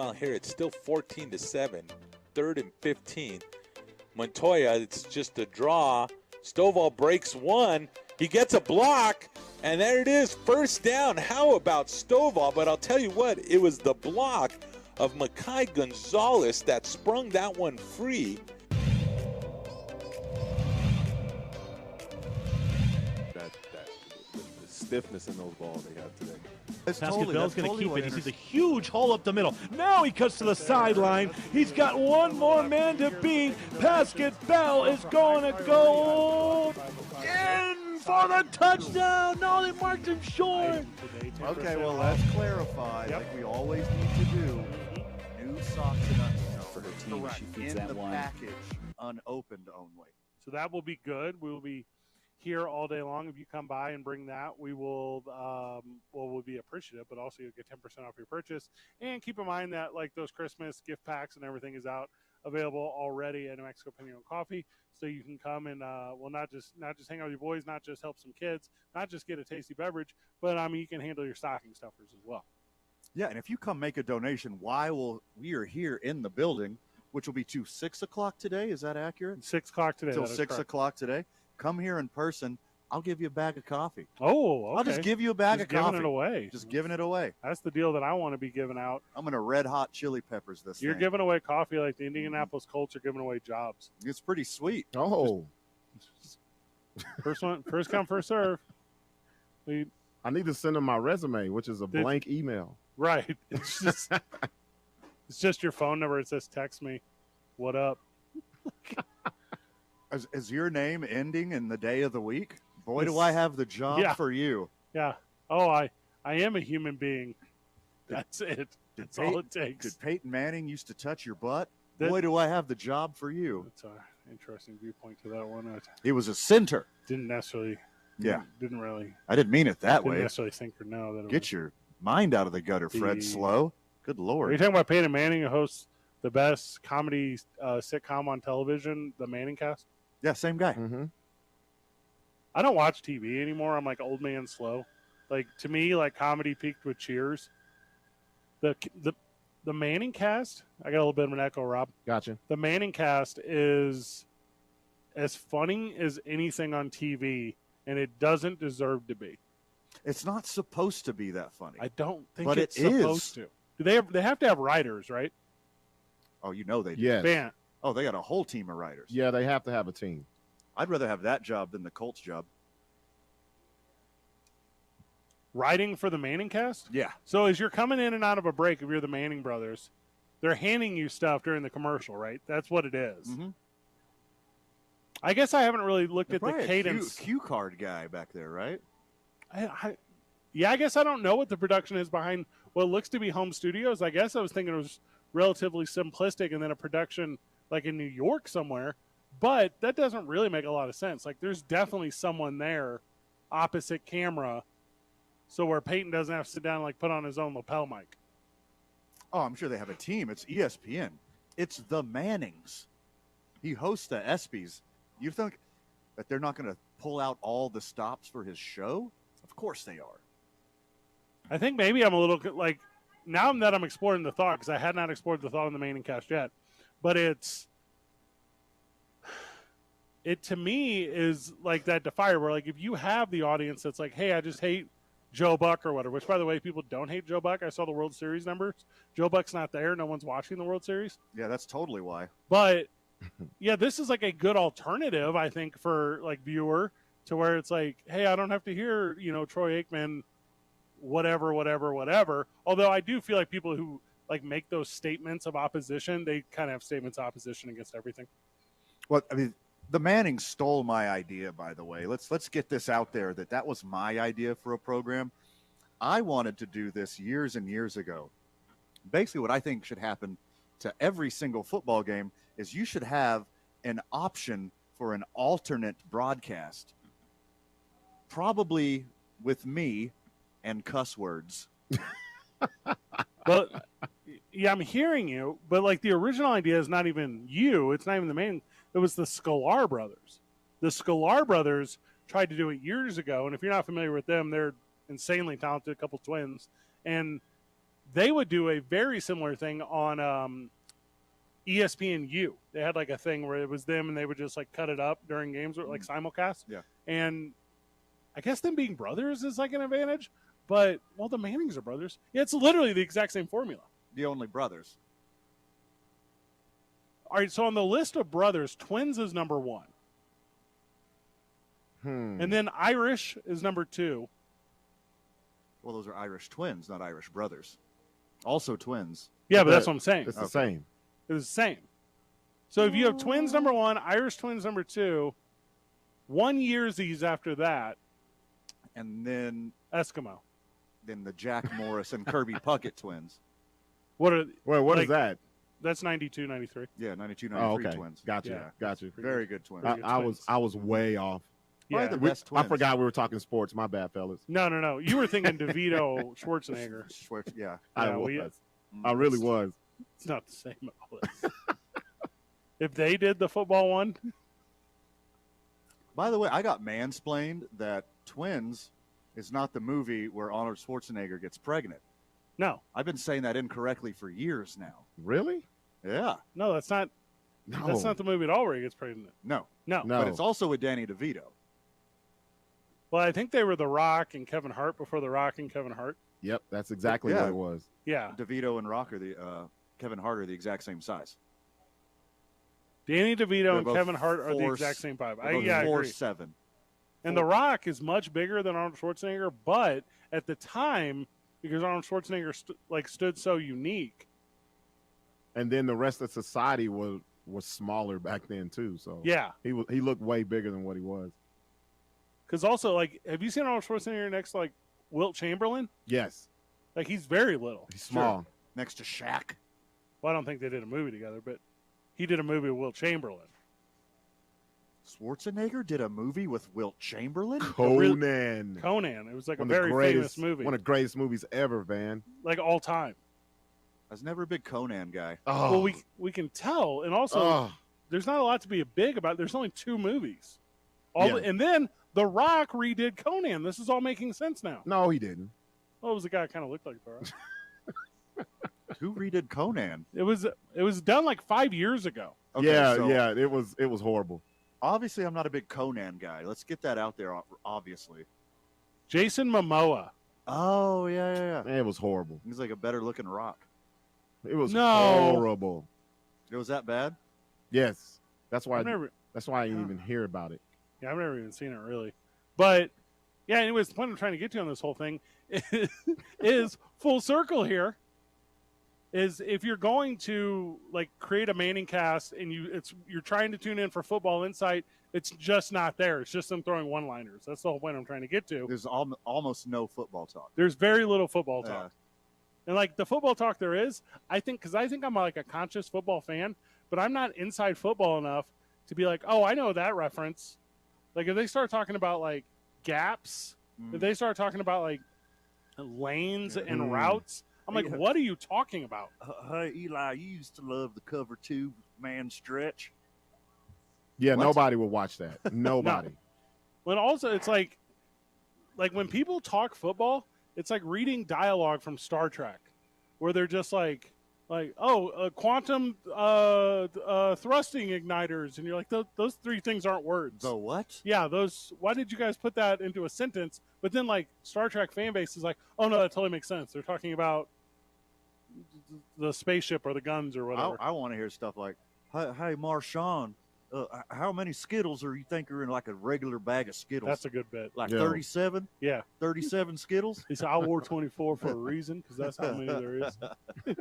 Meanwhile, here it's still 14-7, 3rd and 15. Montoya, it's just a draw. Stovall breaks one. He gets a block, and there it is, first down. How about Stovall? But I'll tell you what, it was the block of Makai Gonzalez that sprung that one free. The stiffness in those balls they have today. Basketball's going to keep it. You see the huge hole up the middle. Now he cuts to the sideline. He's got one more man to beat. Basketball is going to go in for the touchdown. No, they marked him short. Okay, well, let's clarify, like we always need to do. New socks and underwear. For her team, she feeds in that the one. package, unopened only. So that will be good. We will be here all day long. If you come by and bring that, we will we'll be appreciative, but also you'll get 10% off your purchase. And keep in mind that like those Christmas gift packs and everything is out available already at New Mexico Pinion Coffee, so you can come and not just hang out with your boys, not just help some kids, not just get a tasty beverage, but you can handle your stocking stuffers as well. Yeah, and if you come make a donation while we are here in the building, which will be to 6 o'clock today, is that accurate? 6 o'clock today. Till 6 o'clock today. Come here in person. I'll give you a bag of coffee. Oh, okay. I'll just give you a bag of coffee. Giving it away. Just giving it away. That's the deal that I want to be giving out. I'm going to red hot chili peppers this You're thing. giving away coffee like the Indianapolis Colts are giving away jobs. It's pretty sweet. Oh, First come, first serve. I need to send them my resume, which is a blank email. Right. It's just your phone number. It says text me. What up? Is your name ending in the day of the week? Boy, do I have the job for you. Yeah. Oh, I am a human being. That's it. That's all it takes. Did Peyton Manning used to touch your butt? Boy, do I have the job for you. That's an interesting viewpoint to that one. He was a center. Didn't necessarily. Yeah. Didn't really. I didn't mean it that way. Didn't necessarily think or know that. Get your mind out of the gutter, Fred Slow. Good Lord. Are you talking about Peyton Manning, who hosts the best comedy sitcom on television, the Manning Cast? Yeah, same guy. Mm-hmm. I don't watch TV anymore. I'm like old man slow. Like to me, like comedy peaked with Cheers. The Manning Cast. I got a little bit of an echo, Rob. Gotcha. The Manning Cast is as funny as anything on TV, and it doesn't deserve to be. It's not supposed to be that funny. I don't think but it's supposed to. Do they have to have writers, right? Oh, you know they do. Yes. Oh, they got a whole team of writers. Yeah, they have to have a team. I'd rather have that job than the Colts job. Writing for the Manning Cast? Yeah. So as you're coming in and out of a break, if you're the Manning brothers, they're handing you stuff during the commercial, right? That's what it is. Mm-hmm. I guess I haven't really looked at the cadence. Cue card guy back there, right? I guess I don't know what the production is behind what looks to be home studios. I guess I was thinking it was relatively simplistic and then a production like in New York somewhere. But that doesn't really make a lot of sense. Like there's definitely someone there opposite camera, so where Peyton doesn't have to sit down and like put on his own lapel mic. Oh, I'm sure they have a team. It's ESPN. It's the Mannings. He hosts the ESPYs. You think that they're not going to pull out all the stops for his show? Of course they are. I think maybe I'm a little like now that I'm exploring the thought, because I had not explored the thought in the Manning Cast yet, but it to me is like that Defier where like if you have the audience that's like, hey, I just hate Joe Buck or whatever, which by the way, people don't hate Joe Buck. I saw the World Series numbers. Joe Buck's not there. No one's watching the World Series. Yeah, that's totally why. But yeah, this is like a good alternative, I think, for like viewer to where it's like, hey, I don't have to hear, Troy Aikman, whatever. Although I do feel like people who like make those statements of opposition, they kind of have statements of opposition against everything. Well, I mean, the Mannings stole my idea, by the way. Let's get this out there that was my idea for a program. I wanted to do this years and years ago. Basically, what I think should happen to every single football game is you should have an option for an alternate broadcast, probably with me and cuss words. But yeah, I'm hearing you, but like the original idea is not even you. It's not even the main. It was the Sklar brothers. The Sklar brothers tried to do it years ago, and if you're not familiar with them, they're insanely talented, a couple twins, and they would do a very similar thing on ESPNU. They had like a thing where it was them and they would just like cut it up during games or like simulcast. Yeah. And I guess them being brothers is like an advantage, but well, the Mannings are brothers. Yeah, it's literally the exact same formula. The only brothers. All right, so on the list of brothers, twins is number 1. And then Irish is number 2. Well, those are Irish twins, not Irish brothers. Also twins. Yeah, but that's what I'm saying. It's the same. It's the same. So if you have twins number 1, Irish twins number 2, 1 Yearsies after that, And then Eskimo. the Jack Morris and Kirby Puckett twins. What are Wait, what is like, that? That's 92, 93. Yeah, 92, Oh, 93 okay. twins. Gotcha. Yeah. Gotcha. Very good twins. Very good I twins. was way off. Probably Yeah. the best twins. I forgot we were talking sports. My bad, fellas. No. You were thinking DeVito Schwarzenegger. Yeah. I Yeah, was. I really was. It's not the same at all. If they did the football one, By the way, I got mansplained that Twins is not the movie where Arnold Schwarzenegger gets pregnant. no. I've been saying that incorrectly for years now. Really? Yeah. No, that's not No. that's not the movie at all where he gets pregnant. No. No. No. But it's also with Danny DeVito. Well, I think they were The Rock and Kevin Hart before The Rock and Kevin Hart. Yep, that's exactly Yeah. what it was. Yeah. DeVito and Rock are Kevin Hart are the exact same size. Danny DeVito They're and both Kevin Hart are the 4', exact same vibe. They're both I 4'7". agree. And The Rock is much bigger than Arnold Schwarzenegger, but at the time, because Arnold Schwarzenegger stood so unique. And then the rest of society was smaller back then too. So Yeah. he looked way bigger than what he was. Because also, like, have you seen Arnold Schwarzenegger next to, like, Wilt Chamberlain? Yes, Like, he's very little. he's small. Next to Shaq. Well, I don't think they did a movie together, but he did a movie with Wilt Chamberlain. Schwarzenegger did a movie with Wilt Chamberlain? Conan. Conan. It was like a One of the very greatest- famous movie. One of the greatest movies ever, man. Like, all time. I was never a big Conan guy. Oh, Well, we can tell. And also, oh, there's not a lot to be big about. There's only 2 movies. Yeah. And then The Rock redid Conan. This is all making sense now. no, he didn't. Well, it was a guy that kind of looked like The Rock. Who redid Conan? It was done like 5 years ago. Okay, yeah, so yeah, it was horrible. Obviously, I'm not a big Conan guy. Let's get that out there, obviously. Jason Momoa. Oh, yeah. It was horrible. He's like a better looking rock. It was No. horrible. It was that bad? Yes, that's why. I've never I didn't even hear about it. Yeah, I've never even seen it really. But yeah, anyways, the point I'm trying to get to on this whole thing is full circle here. Is if you're going to like create a Manning cast and you're trying to tune in for Football Insight, it's just not there. It's just them throwing one-liners. That's the whole point I'm trying to get to. There's almost no football talk. There's very little football Yeah. talk. And like the football talk there is, I think I'm like a conscious football fan, but I'm not inside football enough to be like, oh, I know that reference. Like if they start talking about like gaps, if they start talking about like lanes and routes, I'm like, what are you talking about? Hey, Eli, you used to love the cover 2 man stretch. Yeah, What? nobody would watch that. Nobody. But also, it's like when people talk football, it's like reading dialogue from Star Trek, where they're just like quantum thrusting igniters, and you're like, those 3 things aren't words. The what? Yeah, those. Why did you guys put that into a sentence? But then, like Star Trek fan base is like, oh no, that totally makes sense. They're talking about the spaceship or the guns or whatever. I want to hear stuff like, hey, Marshawn, how many Skittles are you think are in like a regular bag of Skittles? That's a good bit. like Yeah. 37? Yeah. 37 Skittles? He said, I wore 24 for a reason because that's how many there is.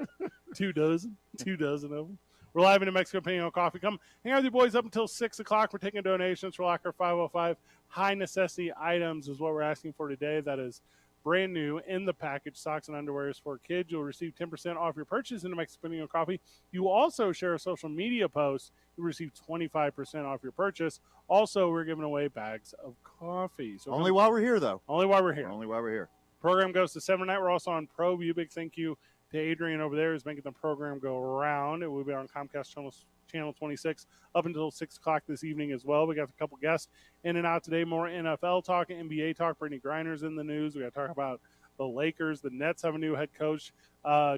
2 dozen of them. We're live in New Mexico, Penny on Coffee. Come hang out with you boys up until 6 o'clock. We're taking donations for Locker 505. High necessity items is what we're asking for today. That is brand new in the package. Socks and underwears for kids. You'll receive 10% off your purchase in New Mexico, Penny on Coffee. You also share a social media post. You receive 25% off your purchase. Also, we're giving away bags of coffee. So Only while we're here, though. only while we're here. Only while we're here. Program goes to 7 tonight. We're also on Pro View. Big thank you to Adrian over there who's making the program go around. It will be on Comcast Channel 26 up until 6 o'clock this evening as well. We got a couple guests in and out today. More NFL talk, NBA talk. Brittany Griner's in the news. We got to talk about the Lakers. The Nets have a new head coach.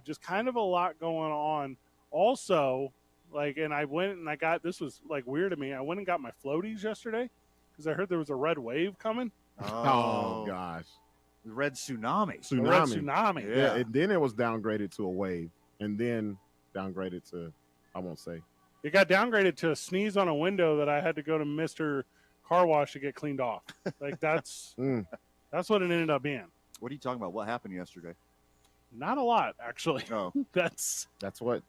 Just kind of a lot going on. Also, and I went and I got, this was weird to me. I went and got my floaties yesterday because I heard there was a red wave coming. Oh gosh. The red tsunami. A red tsunami. Yeah. And then it was downgraded to a wave, and then downgraded to, I won't say. It got downgraded to a sneeze on a window that I had to go to Mr. Car Wash to get cleaned off. That's that's what it ended up being. What are you talking about? What happened yesterday? Not a lot, actually. Oh, That's what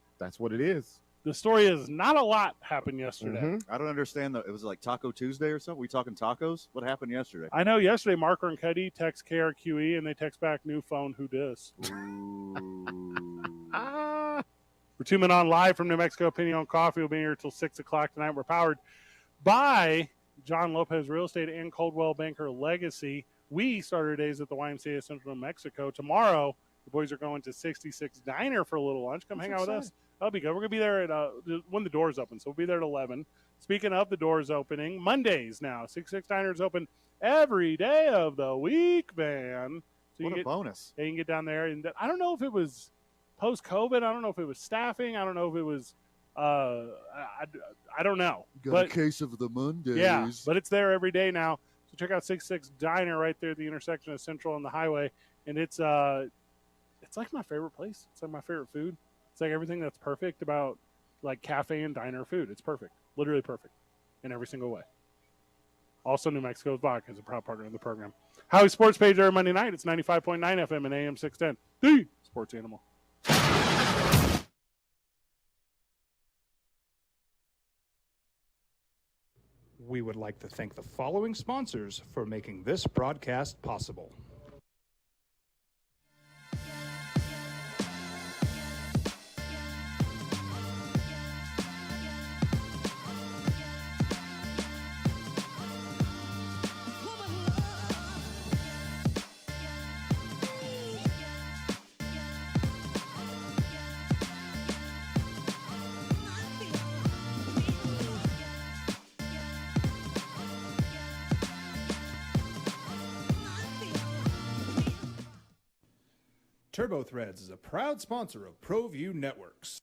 it is. The story is not a lot happened yesterday. Mm-hmm. I don't understand. It was like Taco Tuesday or something. We talking tacos? What happened yesterday? I know yesterday Mark Ronchetti text KRQE and they text back new phone, who dis? We're 2 men on live from New Mexico Opinion Coffee. We'll be here till 6 o'clock tonight. We're powered by John Lopez Real Estate and Coldwell Banker Legacy. We start our days at the YMCA of Central New Mexico. Tomorrow, the boys are going to 66 Diner for a little lunch. Come hang out with us. That'll be good. We're going to be there at when the doors open, so we'll be there at 11. Speaking of the doors opening, Mondays now. 66 Diner is open every day of the week, man. So What a bonus. Yeah, you can get down there. And I don't know if it was post-COVID. I don't know if it was staffing. I don't know if it was I don't know. Got a case of the Mondays. Yeah, but it's there every day now. So check out 66 Diner right there at the intersection of Central and the Highway. And it's like my favorite place. It's like my favorite food. It's like everything that's perfect about cafe and diner food. It's perfect. Literally perfect in every single way. Also, New Mexico's Vodka is a proud partner of the program. Howie Sports Page every Monday night. It's 95.9 FM and AM 610. The Sports Animal. We would like to thank the following sponsors for making this broadcast possible. TurboThreads is a proud sponsor of ProView Networks.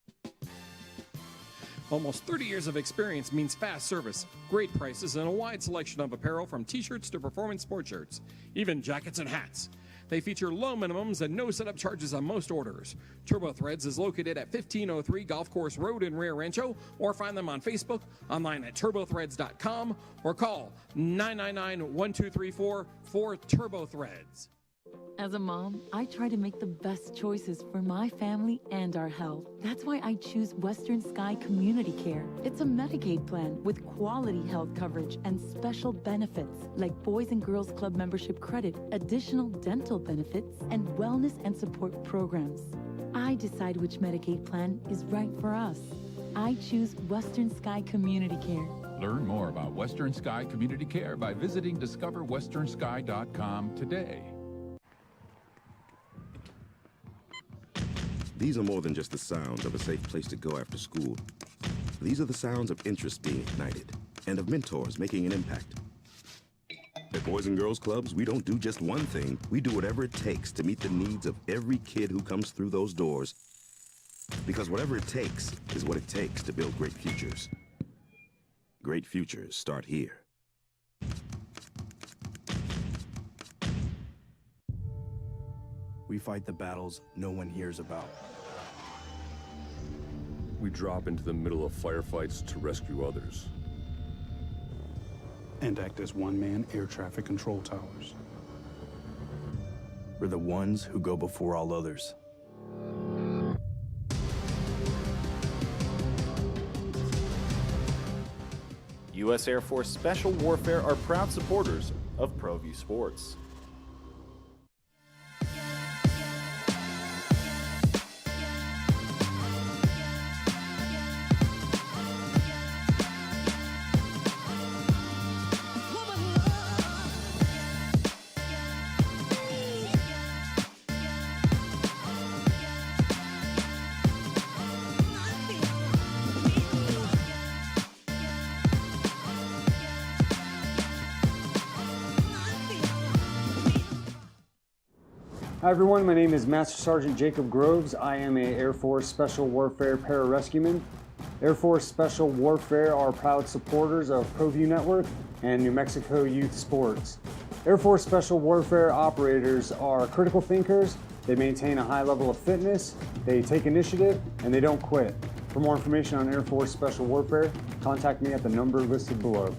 Almost 30 years of experience means fast service, great prices, and a wide selection of apparel from t-shirts to performance sports shirts, even jackets and hats. They feature low minimums and no setup charges on most orders. TurboThreads is located at 1503 Golf Course Road in Rio Rancho, or find them on Facebook, online at turbothreads.com, or call 999-1234 for TurboThreads. As a mom, I try to make the best choices for my family and our health. That's why I choose Western Sky Community Care. It's a Medicaid plan with quality health coverage and special benefits like Boys and Girls Club membership credit, additional dental benefits, and wellness and support programs. I decide which Medicaid plan is right for us. I choose Western Sky Community Care. Learn more about Western Sky Community Care by visiting discoverwesternsky.com today. These are more than just the sounds of a safe place to go after school. These are the sounds of interest being ignited and of mentors making an impact. At Boys and Girls Clubs, we don't do just one thing. We do whatever it takes to meet the needs of every kid who comes through those doors. Because whatever it takes is what it takes to build great futures. Great futures start here. We fight the battles no one hears about. We drop into the middle of firefights to rescue others. And act as one-man air traffic control towers. We're the ones who go before all others. U.S. Air Force Special Warfare are proud supporters of ProView Sports. Hi everyone, my name is Master Sergeant Jacob Groves. I am a Air Force Special Warfare Pararescueman. Air Force Special Warfare are proud supporters of ProView Network and New Mexico Youth Sports. Air Force Special Warfare operators are critical thinkers. They maintain a high level of fitness, they take initiative, and they don't quit. For more information on Air Force Special Warfare, contact me at the number listed below.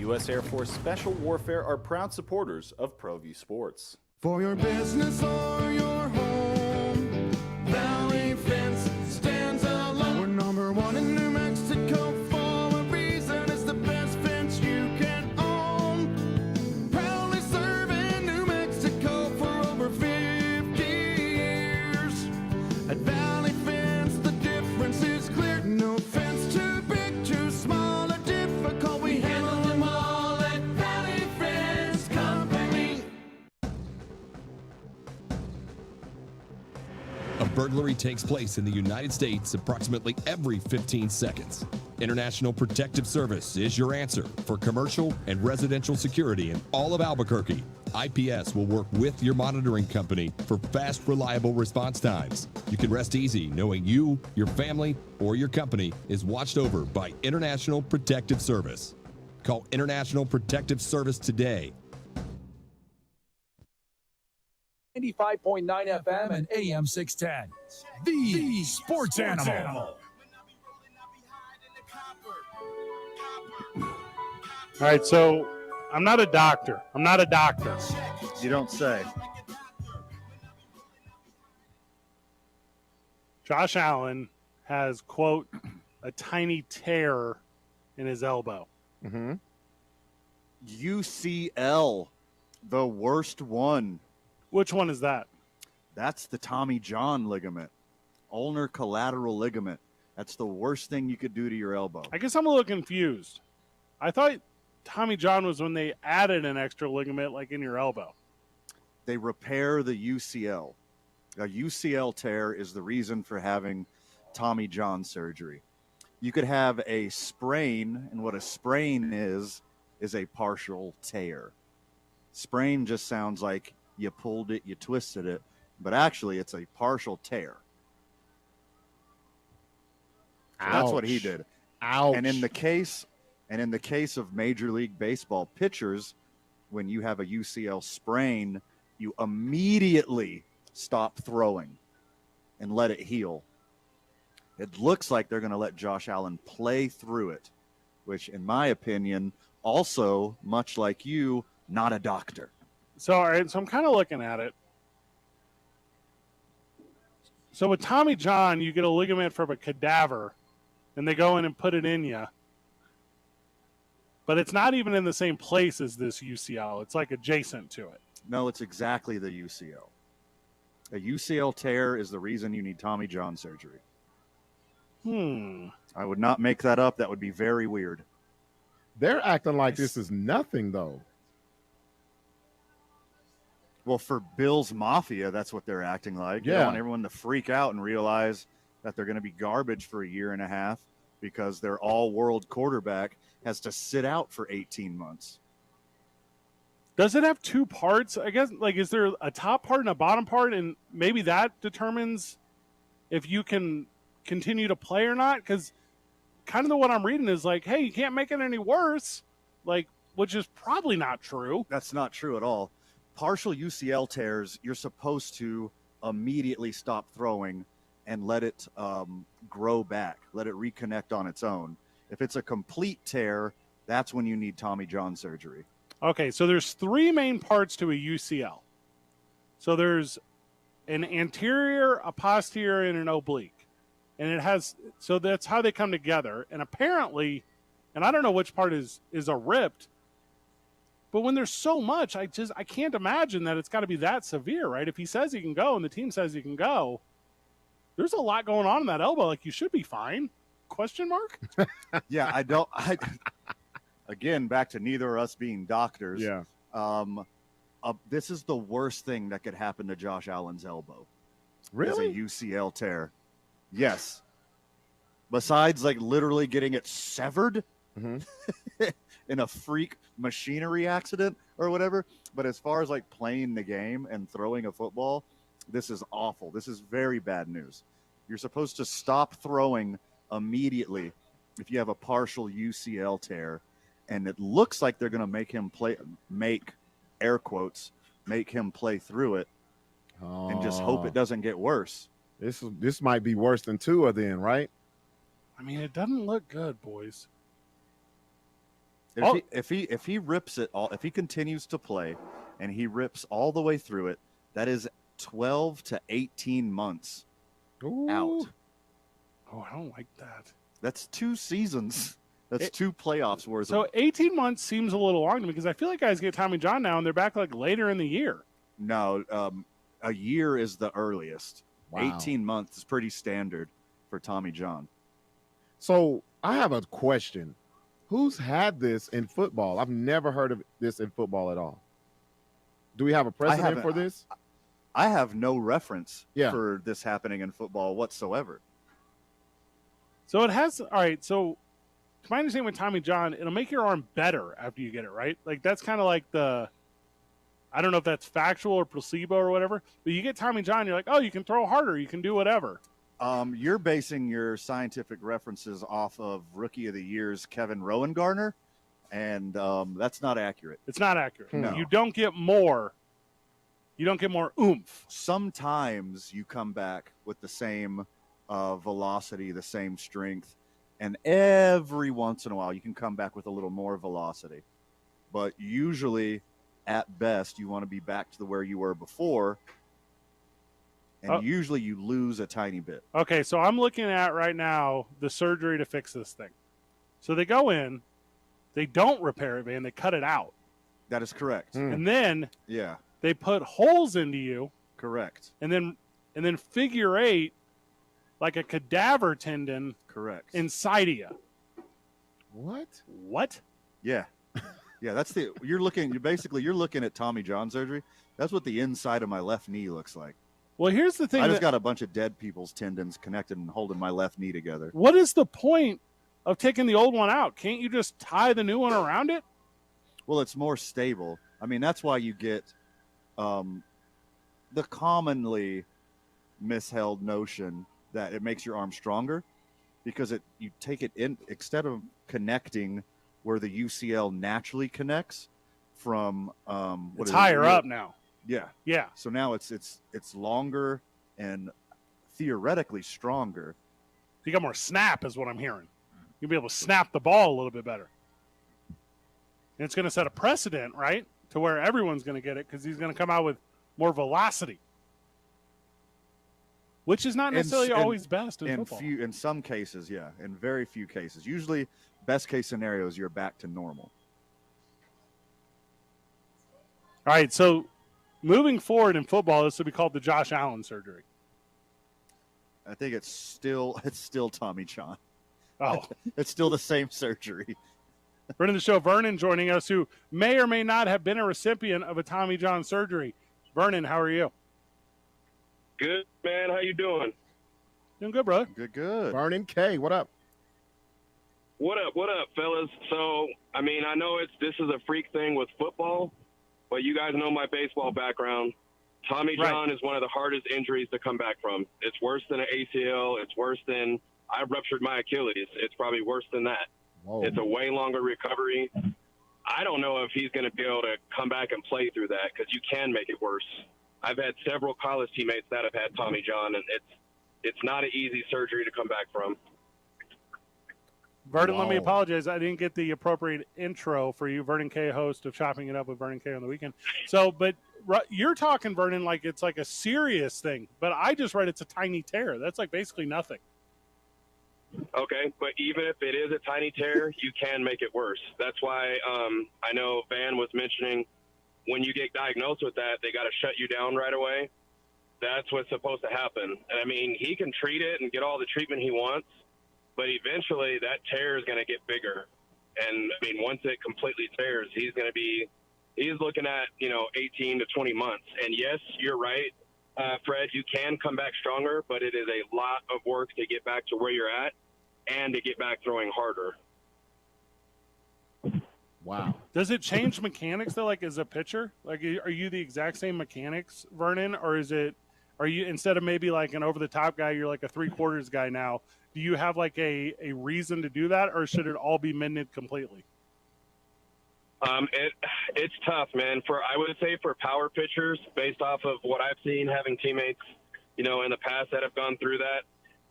U.S. Air Force Special Warfare are proud supporters of ProView Sports. For your business or your home, Valley Fence stands alone. We're number one in New Mexico for a reason. It's the best fence you can own. Proudly serving New Mexico for over 50 years. At Valley Fence, the difference is clear. No fence too big, too small, or difficult. We handle them all at Valley Fence Company. A burglary takes place in the United States approximately every 15 seconds. International Protective Service is your answer for commercial and residential security in all of Albuquerque. IPS will work with your monitoring company for fast, reliable response times. You can rest easy knowing you, your family, or your company is watched over by International Protective Service. Call International Protective Service today. 95.9 FM and AM 610. The Sports Animal. All right, so I'm not a doctor. You don't say. Josh Allen has, quote, a tiny tear in his elbow. Mm-hmm. UCL, the worst one. Which one is that? That's the Tommy John ligament, ulnar collateral ligament. That's the worst thing you could do to your elbow. I guess I'm a little confused. I thought Tommy John was when they added an extra ligament like in your elbow. They repair the UCL. A UCL tear is the reason for having Tommy John surgery. You could have a sprain, and what a sprain is a partial tear. Sprain just sounds like you pulled it, you twisted it, but actually it's a partial tear. So that's what he did. Ouch. And in the case of Major League Baseball pitchers, when you have a UCL sprain, you immediately stop throwing and let it heal. It looks like they're going to let Josh Allen play through it, which in my opinion, also, much like you, not a doctor. So, all right, so I'm kind of looking at it. So with Tommy John, you get a ligament from a cadaver, and they go in and put it in you. But it's not even in the same place as this UCL. It's like adjacent to it. No, it's exactly the UCL. A UCL tear is the reason you need Tommy John surgery. I would not make that up. That would be very weird. They're acting like this is nothing, though. Well, for Bills Mafia, that's what they're acting like. Yeah. They want everyone to freak out and realize that they're going to be garbage for a year and a half because their all-world quarterback has to sit out for 18 months. Does it have two parts? I guess, like, is there a top part and a bottom part, and maybe that determines if you can continue to play or not? Because kind of what I'm reading is like, hey, you can't make it any worse, like, which is probably not true. That's not true at all. Partial UCL tears, you're supposed to immediately stop throwing and let it grow back, let it reconnect on its own. If it's a complete tear, that's when you need Tommy John surgery. Okay, so there's three main parts to a UCL. So there's an anterior, a posterior, and an oblique. And it has, so that's how they come together. And apparently, and I don't know which part is a ripped, but when there's so much, I can't imagine that it's got to be that severe, right? If he says he can go and the team says he can go, there's a lot going on in that elbow. Like, you should be fine. Question mark? Yeah, again, back to neither of us being doctors. Yeah. This is the worst thing that could happen to Josh Allen's elbow. Really? Is a UCL tear. Yes. Besides, like, literally getting it severed in a freak machinery accident or whatever. But as far as, like, playing the game and throwing a football, this is awful. This is very bad news. You're supposed to stop throwing immediately if you have a partial UCL tear, and it looks like they're going to make air quotes, make him play through it, and just hope it doesn't get worse. This might be worse than Tua then, right? I mean, it doesn't look good, boys. If he rips it all, if he continues to play and he rips all the way through it, that is 12 to 18 months out. Oh, I don't like that. That's 2 seasons. That's 2 playoffs worth. So 18 months seems a little long to me because I feel like guys get Tommy John now and they're back like later in the year. No, a year is the earliest. Wow. 18 months is pretty standard for Tommy John. So I have a question. Who's had this in football? I've never heard of this in football at all. Do we have a precedent for this? I have no reference for this happening in football whatsoever. So it has. All right. So to my understanding with Tommy John, it'll make your arm better after you get it, right? Like that's kind of like I don't know if that's factual or placebo or whatever, but you get Tommy John, you're like, oh, you can throw harder. You can do whatever. You're basing your scientific references off of Rookie of the Year's Kevin Rowan-Garner, and that's not accurate. It's not accurate. No. You don't get more. You don't get more oomph. Sometimes you come back with the same velocity, the same strength, and every once in a while you can come back with a little more velocity. But usually, at best, you want to be back to where you were before, and usually you lose a tiny bit. Okay, so I'm looking at right now the surgery to fix this thing. So they go in, they don't repair it, man. They cut it out. That is correct. And then Yeah, they put holes into you, correct. and then figure 8 like a cadaver tendon Correct. inside of you. What? Yeah. Yeah, that's you're looking at Tommy John surgery. That's what the inside of my left knee looks like. Well, here's the thing. I just got a bunch of dead people's tendons connected and holding my left knee together. What is the point of taking the old one out? Can't you just tie the new one around it? Well, it's more stable. I mean, that's why you get the commonly misheld notion that it makes your arm stronger, because you take it in instead of connecting where the UCL naturally connects from It's higher up now. Yeah. Yeah. So now it's longer and theoretically stronger. You got more snap is what I'm hearing. You'll be able to snap the ball a little bit better. And it's going to set a precedent, right, to where everyone's going to get it because he's going to come out with more velocity, which is not necessarily always best in football. In some cases, yeah. In very few cases. Usually, best case scenario is you're back to normal. All right, so moving forward in football, this would be called the Josh Allen surgery. I think it's still Tommy John. Oh. It's still the same surgery. Friend of the show, Vernon, joining us, who may or may not have been a recipient of a Tommy John surgery. Vernon, how are you? Good, man. How you doing? Doing good, brother. Good. Vernon K, what up? What up, fellas? So, I mean, I know this is a freak thing with football, but you guys know my baseball background. Tommy John is one of the hardest injuries to come back from. It's worse than an ACL. It's worse than I ruptured my Achilles. It's probably worse than that. Whoa. It's a way longer recovery. I don't know if he's going to be able to come back and play through that because you can make it worse. I've had several college teammates that have had Tommy John, and it's not an easy surgery to come back from. Vernon, let me apologize. I didn't get the appropriate intro for you, Vernon K, host of Chopping It Up with Vernon K on the weekend. So, but you're talking, Vernon, like it's like a serious thing. But I just read it's a tiny tear. That's like basically nothing. Okay, but even if it is a tiny tear, you can make it worse. That's why I know Van was mentioning when you get diagnosed with that, they got to shut you down right away. That's what's supposed to happen. And I mean, he can treat it and get all the treatment he wants, but eventually that tear is going to get bigger. And I mean, once it completely tears, he's looking at, 18 to 20 months. And yes, you're right, Fred, you can come back stronger, but it is a lot of work to get back to where you're at and to get back throwing harder. Wow. Does it change mechanics though? Like as a pitcher, like are you the exact same mechanics, Vernon, or is it? Are you, instead of maybe like an over-the-top guy, you're like a three-quarters guy now? Do you have like a reason to do that, or should it all be mended completely? It's tough, man. I would say for power pitchers, based off of what I've seen, having teammates, in the past that have gone through that,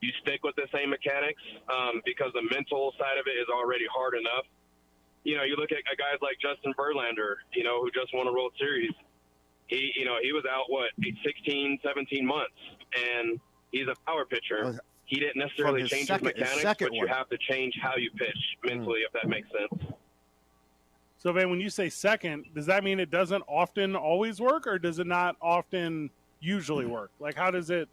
you stick with the same mechanics because the mental side of it is already hard enough. You look at guys like Justin Verlander, who just won a World Series. He was out 16, 17 months, and he's a power pitcher. He didn't necessarily change his mechanics, but you have to change how you pitch mentally, if that makes sense. So, Van, when you say second, does that mean it doesn't often always work, or does it not often usually work? Like, how does it?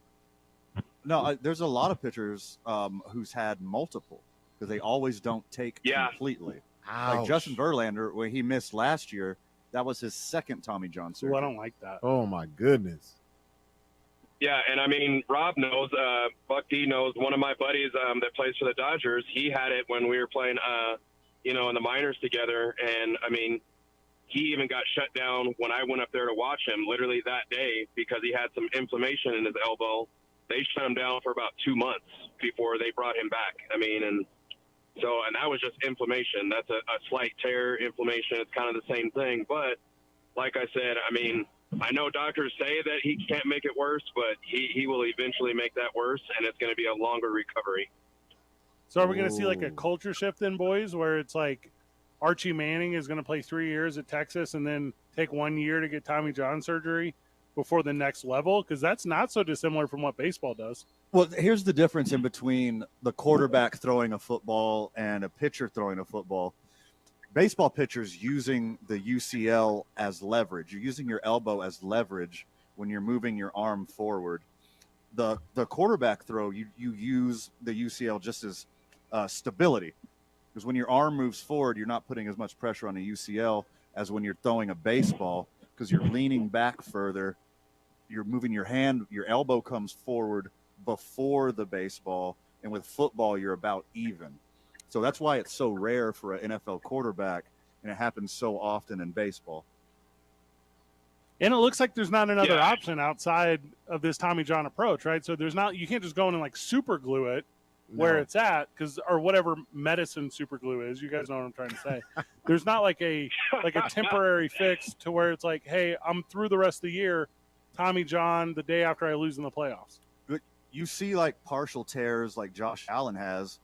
No, there's a lot of pitchers who's had multiple because they always don't take completely. Ouch. Like Justin Verlander, when he missed last year, that was his second Tommy John surgery. I don't like that. Oh, my goodness. Yeah, and I mean, Rob knows, Buck D knows, one of my buddies that plays for the Dodgers, he had it when we were playing, in the minors together. And, I mean, he even got shut down when I went up there to watch him literally that day because he had some inflammation in his elbow. They shut him down for about 2 months before they brought him back. I mean, and that was just inflammation. That's a slight tear inflammation. It's kind of the same thing. But like I said, I mean, I know doctors say that he can't make it worse, but he will eventually make that worse, and it's going to be a longer recovery. So are we going to see like a culture shift then, boys, where it's like Archie Manning is going to play 3 years at Texas and then take 1 year to get Tommy John surgery before the next level? Because that's not so dissimilar from what baseball does. Well, here's the difference in between the quarterback throwing a football and a pitcher throwing a football. Baseball pitchers using the UCL as leverage. You're using your elbow as leverage when you're moving your arm forward. The quarterback throw, you use the UCL just as stability. Because when your arm moves forward, you're not putting as much pressure on the UCL as when you're throwing a baseball because you're leaning back further. You're moving your hand, your elbow comes forward before the baseball, and with football, you're about even. So that's why it's so rare for an NFL quarterback, and it happens so often in baseball. And it looks like there's not another option outside of this Tommy John approach, right? So there's not, you can't just go in and like super glue it where it's at, or whatever medicine super glue is. You guys know what I'm trying to say. There's not like a temporary fix to where it's like, hey, I'm through the rest of the year, Tommy John, the day after I lose in the playoffs. You see like partial tears like Josh Allen has,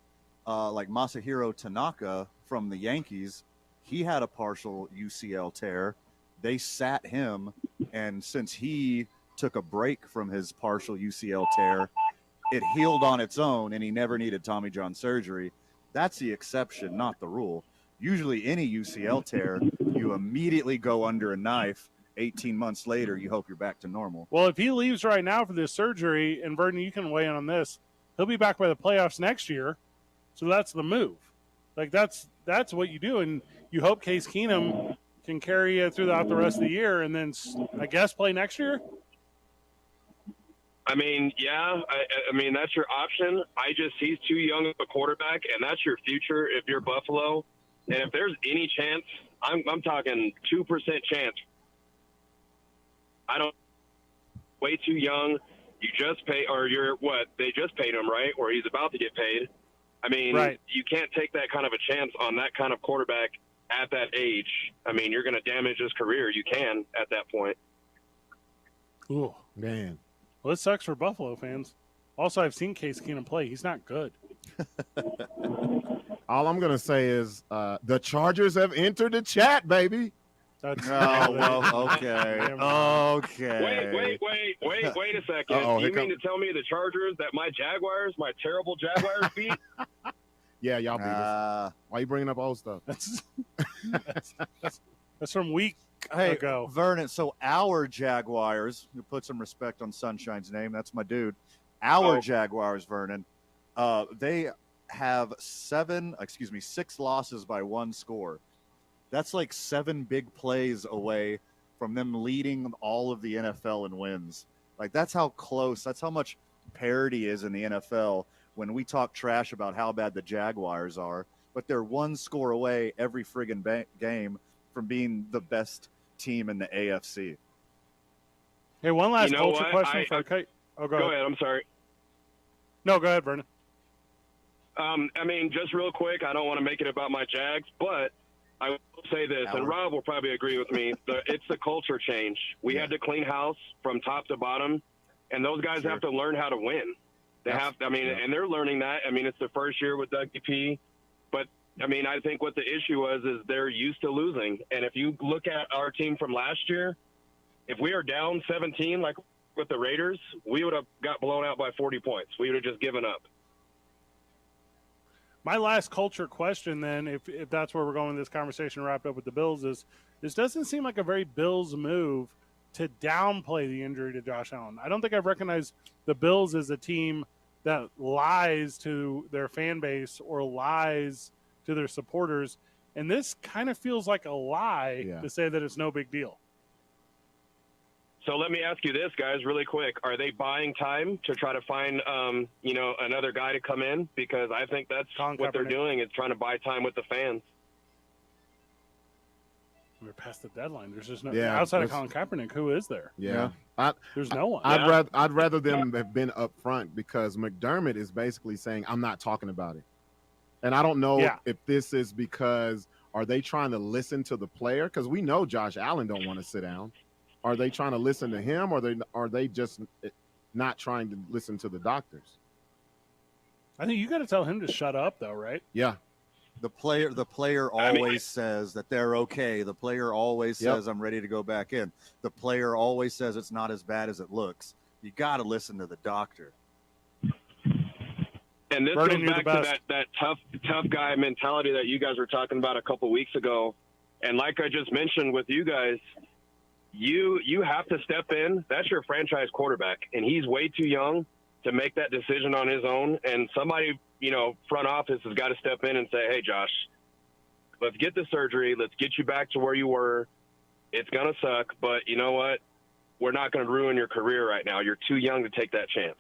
like Masahiro Tanaka from the Yankees. He had a partial UCL tear. They sat him, and since he took a break from his partial UCL tear, it healed on its own, and he never needed Tommy John surgery. That's the exception, not the rule. Usually any UCL tear, you immediately go under a knife. 18 months later, you hope you're back to normal. Well, if he leaves right now for this surgery, and Vernon, you can weigh in on this, he'll be back by the playoffs next year. So that's the move. Like that's what you do, and you hope Case Keenum can carry you throughout the rest of the year, and then I guess play next year. I mean, yeah, I mean that's your option. He's too young of a quarterback, and that's your future if you're Buffalo. And if there's any chance, I'm talking 2% chance. Way too young. You just pay, or you're what? They just paid him, right? Or he's about to get paid. I mean, You can't take that kind of a chance on that kind of quarterback at that age. I mean, you're going to damage his career. You can at that point. Ooh, man. Well, it sucks for Buffalo fans. Also, I've seen Case Keenum play. He's not good. All I'm going to say is the Chargers have entered the chat, baby. That's okay. Okay. Wait a second. You mean to tell me the Chargers that my terrible Jaguars beat? Yeah, y'all beat us. Why are you bringing up old stuff? That's from week ago. Vernon, so our Jaguars, who put some respect on Sunshine's name, that's my dude. Our Jaguars, Vernon, they have 6 losses by 1 score. That's like 7 big plays away from them leading all of the NFL in wins. Like that's how close, that's how much parity is in the NFL when we talk trash about how bad the Jaguars are, but they're 1 score away every friggin' game from being the best team in the AFC. Hey, one last culture question Oh, go ahead. I'm sorry. No, go ahead, Vernon. I mean, just real quick, I don't want to make it about my Jags, but I will say this, and Rob will probably agree with me. It's the culture change. We had to clean house from top to bottom, and those guys have to learn how to win. They have to, and they're learning that. I mean, it's the first year with Dougie P. But, I mean, I think what the issue was is they're used to losing. And if you look at our team from last year, if we are down 17 like with the Raiders, we would have got blown out by 40 points. We would have just given up. My last culture question then, if that's where we're going with this conversation wrapped up with the Bills, is this doesn't seem like a very Bills move to downplay the injury to Josh Allen. I don't think I've recognized the Bills as a team that lies to their fan base or lies to their supporters. And this kind of feels like a lie to say that it's no big deal. So let me ask you this, guys, really quick. Are they buying time to try to find, another guy to come in? Because I think that's what they're doing, is trying to buy time with the fans. We're past the deadline. There's just no outside of Colin Kaepernick. Who is there? Yeah, there's no one. I'd rather them have been up front, because McDermott is basically saying, I'm not talking about it. And I don't know if this is because, are they trying to listen to the player? Because we know Josh Allen don't want to sit down. Are they trying to listen to him, or are they just not trying to listen to the doctors? I think you got to tell him to shut up, though, right? Yeah. The player always says that they're okay. The player always says, I'm ready to go back in. The player always says it's not as bad as it looks. You got to listen to the doctor. And this goes back to that tough guy mentality that you guys were talking about a couple weeks ago. And like I just mentioned with you guys, you have to step in. That's your franchise quarterback, and he's way too young to make that decision on his own. And somebody, front office has got to step in and say, hey, Josh, let's get the surgery. Let's get you back to where you were. It's going to suck, but you know what? We're not going to ruin your career right now. You're too young to take that chance.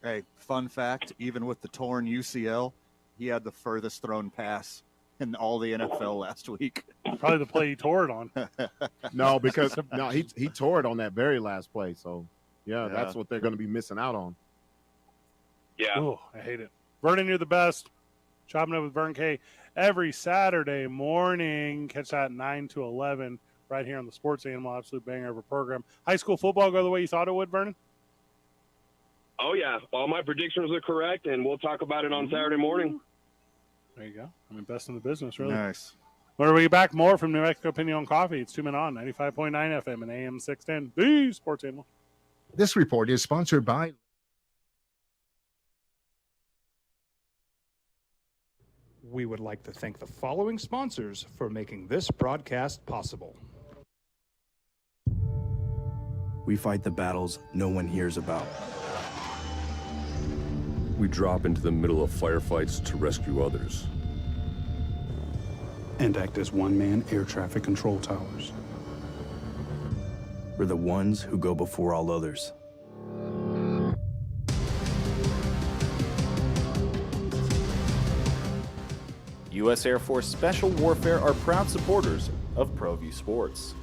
Hey, fun fact, even with the torn UCL, he had the furthest thrown pass in all the NFL last week. Probably the play he tore it on. No, because he tore it on that very last play. So, that's what they're going to be missing out on. Yeah. Oh, I hate it. Vernon, you're the best. Chopping up with Vern K every Saturday morning. Catch that 9 to 11 right here on the Sports Animal. Absolute banger of a program. High school football go the way you thought it would, Vernon? Oh, yeah. All my predictions are correct, and we'll talk about it on Saturday morning. There you go. I mean, best in the business, really. Nice. When we get back, more from New Mexico Opinion Coffee. It's 2 Men On, 95.9 FM and AM 610, the Sports Animal. This report is sponsored by... We would like to thank the following sponsors for making this broadcast possible. We fight the battles no one hears about. We drop into the middle of firefights to rescue others. And act as one-man air traffic control towers. We're the ones who go before all others. U.S. Air Force Special Warfare are proud supporters of ProView Sports.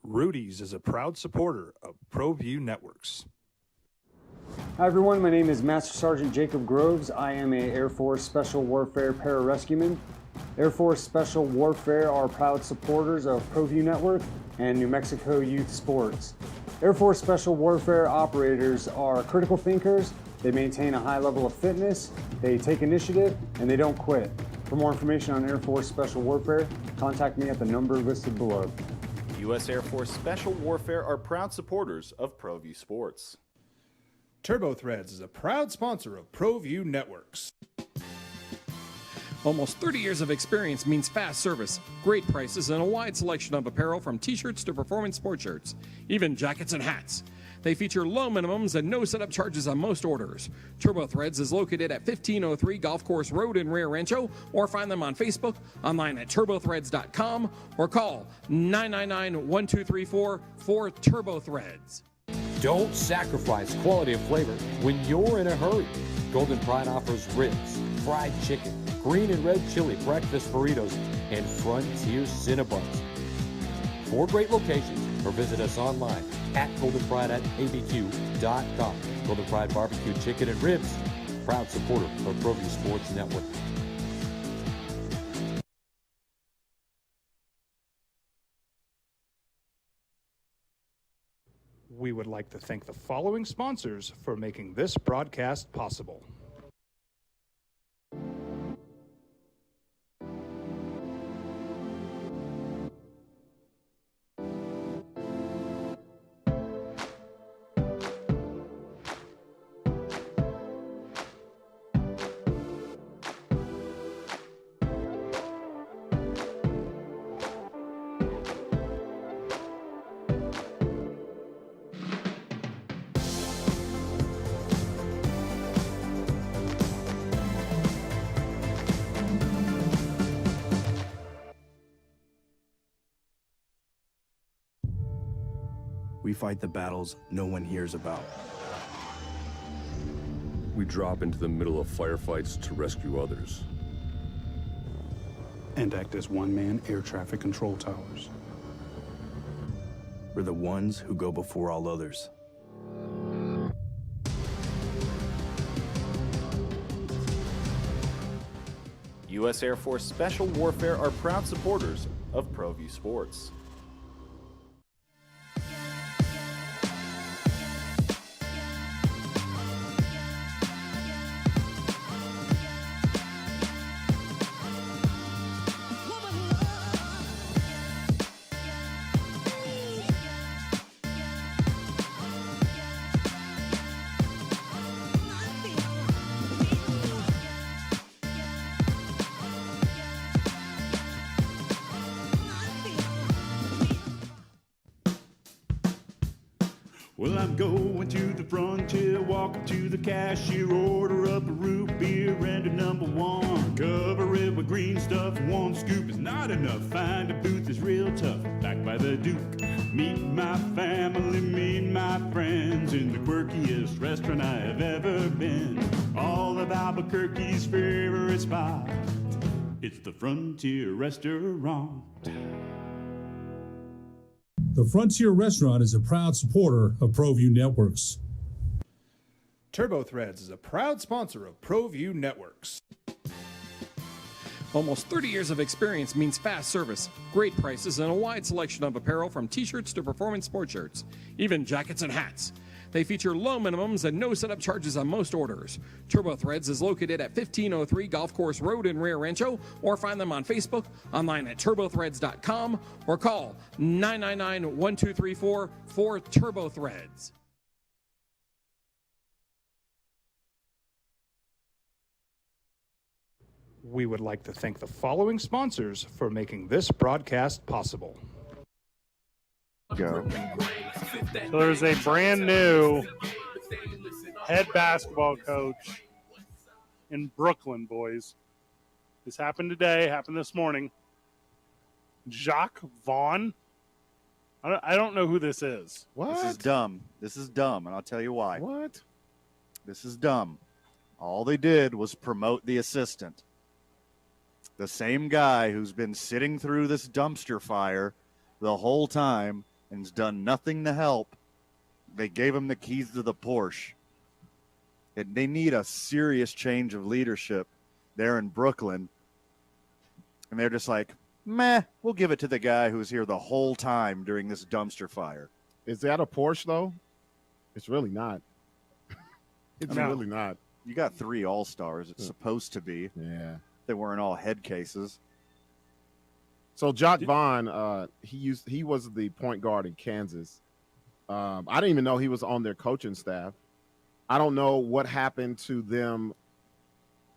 Rudy's is a proud supporter of ProView Networks. Hi everyone, my name is Master Sergeant Jacob Groves. I am a Air Force Special Warfare pararescueman. Air Force Special Warfare are proud supporters of ProView Network and New Mexico Youth Sports. Air Force Special Warfare operators are critical thinkers. They maintain a high level of fitness, they take initiative, and they don't quit. For more information on Air Force Special Warfare, contact me at the number listed below. U.S. Air Force Special Warfare are proud supporters of ProView Sports. TurboThreads is a proud sponsor of ProView Networks. Almost 30 years of experience means fast service, great prices, and a wide selection of apparel from t-shirts to performance sports shirts, even jackets and hats. They feature low minimums and no setup charges on most orders. Turbo Threads is located at 1503 Golf Course Road in Rio Rancho, or find them on Facebook, online at turbothreads.com, or call 999-1234 for Turbo Threads. Don't sacrifice quality of flavor when you're in a hurry. Golden Pride offers ribs, fried chicken, green and red chili breakfast burritos, and Frontier Cinnabons. 4 great locations, or visit us online at goldenpride@abq.com. Golden Pride Barbecue Chicken and Ribs, proud supporter of ProView Sports Network. We would like to thank the following sponsors for making this broadcast possible. We fight the battles no one hears about. We drop into the middle of firefights to rescue others. And act as one-man air traffic control towers. We're the ones who go before all others. U.S. Air Force Special Warfare are proud supporters of ProView Sports. Well, I'm going to the frontier, walk up to the cashier, order up a root beer and a number one. Cover it with green stuff, one scoop is not enough. Find a booth that's real tough, backed by the Duke. Meet my family, meet my friends in the quirkiest restaurant I have ever been. All of Albuquerque's favorite spot, it's the Frontier Restaurant. The Frontier Restaurant is a proud supporter of ProView Networks. Turbo Threads is a proud sponsor of ProView Networks. Almost 30 years of experience means fast service, great prices, and a wide selection of apparel from t-shirts to performance sports shirts, even jackets and hats. They feature low minimums and no setup charges on most orders. Turbo Threads is located at 1503 Golf Course Road in Rio Rancho, or find them on Facebook, online at turbothreads.com, or call 999-1234 for Turbo Threads. We would like to thank the following sponsors for making this broadcast possible. Go. So there's a brand new head basketball coach in Brooklyn, boys. This happened today, happened this morning. Jacques Vaughn. I don't know who this is. What? This is dumb. This is dumb, and I'll tell you why. What? This is dumb. All they did was promote the assistant. The same guy who's been sitting through this dumpster fire the whole time and's done nothing to help. They gave him the keys to the Porsche. And they need a serious change of leadership there in Brooklyn. And they're just like, meh, we'll give it to the guy who was here the whole time during this dumpster fire. Is that a Porsche, though? It's really not. It's really not. You got 3 All-Stars. It's supposed to be. Yeah. They weren't all head cases. So Jacques Vaughn, he was the point guard in Kansas. I didn't even know he was on their coaching staff. I don't know what happened to them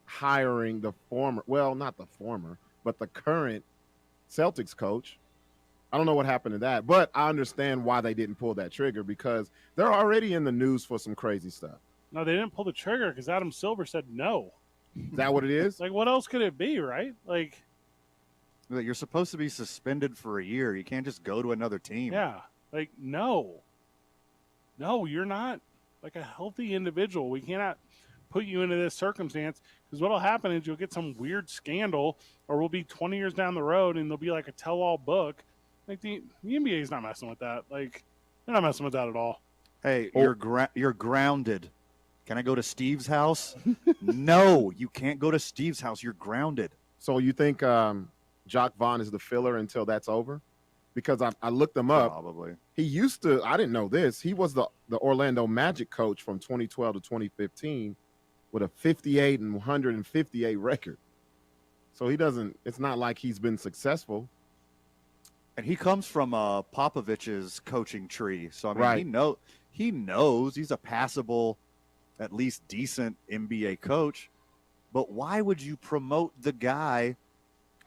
hiring the former, well, not the former, but the current Celtics coach. I don't know what happened to that, but I understand why they didn't pull that trigger because they're already in the news for some crazy stuff. No, they didn't pull the trigger because Adam Silver said no. Is that what it is? Like, what else could it be, right? Like, you're supposed to be suspended for a year. You can't just go to another team. Yeah. Like, no. No, you're not like a healthy individual. We cannot put you into this circumstance because what'll happen is you'll get some weird scandal or we'll be 20 years down the road and there'll be like a tell-all book. Like, the NBA is not messing with that. Like, they're not messing with that at all. Hey, you're grounded. Can I go to Steve's house? No, you can't go to Steve's house. You're grounded. So you think Jacques Vaughn is the filler until that's over? Because I looked him up. Probably. He used to, I didn't know this, he was the Orlando Magic coach from 2012 to 2015 with a 58 and 158 record. So he doesn't, it's not like he's been successful. And he comes from Popovich's coaching tree. So, I mean, Right. he knows he's a passable, at least decent NBA coach. But why would you promote the guy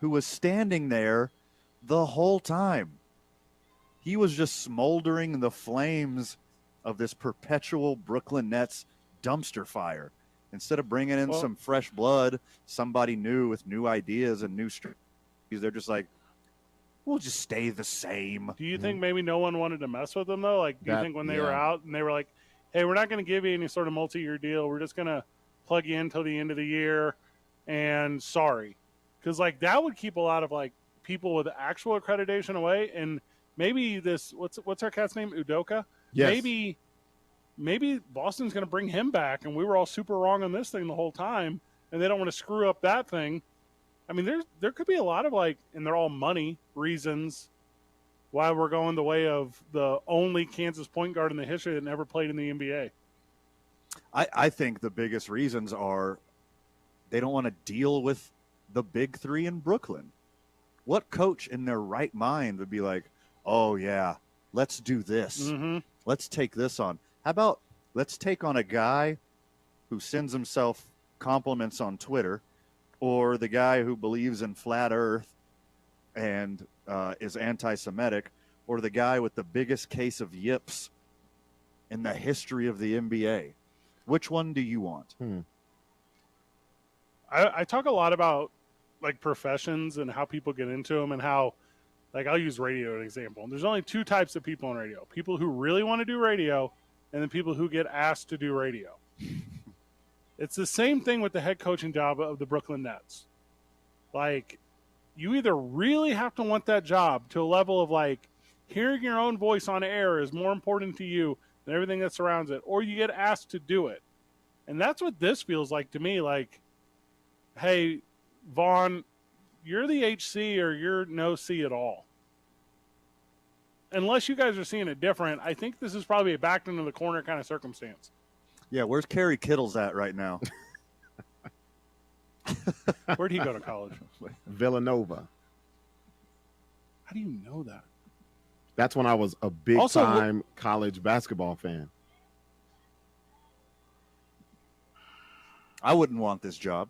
who was standing there the whole time? He was just smoldering in the flames of this perpetual Brooklyn Nets dumpster fire. Instead of bringing in some fresh blood, somebody new with new ideas and new strategies, they're just like, we'll just stay the same. Do you think maybe no one wanted to mess with them, though? Like, do you think when they were out and they were like, hey, we're not going to give you any sort of multi-year deal. We're just going to plug you in until the end of the year, and sorry. Because, like, that would keep a lot of, like, people with actual accreditation away. And maybe this, what's our cat's name? Udoka? Yes. Maybe Boston's going to bring him back, and we were all super wrong on this thing the whole time, and they don't want to screw up that thing. I mean, there could be a lot of, like, and they're all money reasons why we're going the way of the only Kansas point guard in the history that never played in the NBA. I think the biggest reasons are they don't want to deal with the big three in Brooklyn. What coach in their right mind would be like, oh, yeah, let's do this. Mm-hmm. Let's take this on. How about let's take on a guy who sends himself compliments on Twitter, or the guy who believes in flat earth and is anti-Semitic, or the guy with the biggest case of yips in the history of the NBA. Which one do you want? I talk a lot about, like, professions and how people get into them, and how, like, I'll use radio as an example. There's only two types of people in radio: people who really want to do radio, and then people who get asked to do radio. It's the same thing with the head coaching job of the Brooklyn Nets. Like, you either really have to want that job to a level of, like, hearing your own voice on air is more important to you than everything that surrounds it, or you get asked to do it. And that's what this feels like to me. Like, hey, Vaughn, you're the HC or you're no C at all. Unless you guys are seeing it different, I think this is probably a backed into the corner kind of circumstance. Yeah, where's Kerry Kittles at right now? Where'd he go to college? Villanova. How do you know that? That's when I was a big-time college basketball fan. I wouldn't want this job.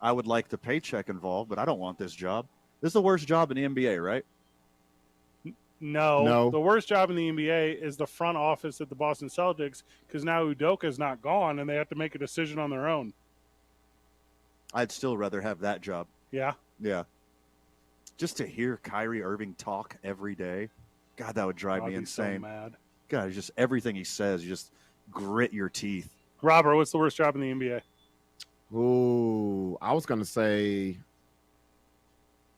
I would like the paycheck involved, but I don't want this job. This is the worst job in the NBA, right? No. The worst job in the NBA is the front office at the Boston Celtics, because now Udoka's not gone and they have to make a decision on their own. I'd still rather have that job. Yeah? Yeah. Just to hear Kyrie Irving talk every day, God, that would drive me insane. So mad. God, just everything he says, you just grit your teeth. Robert, what's the worst job in the NBA? Ooh, I was going to say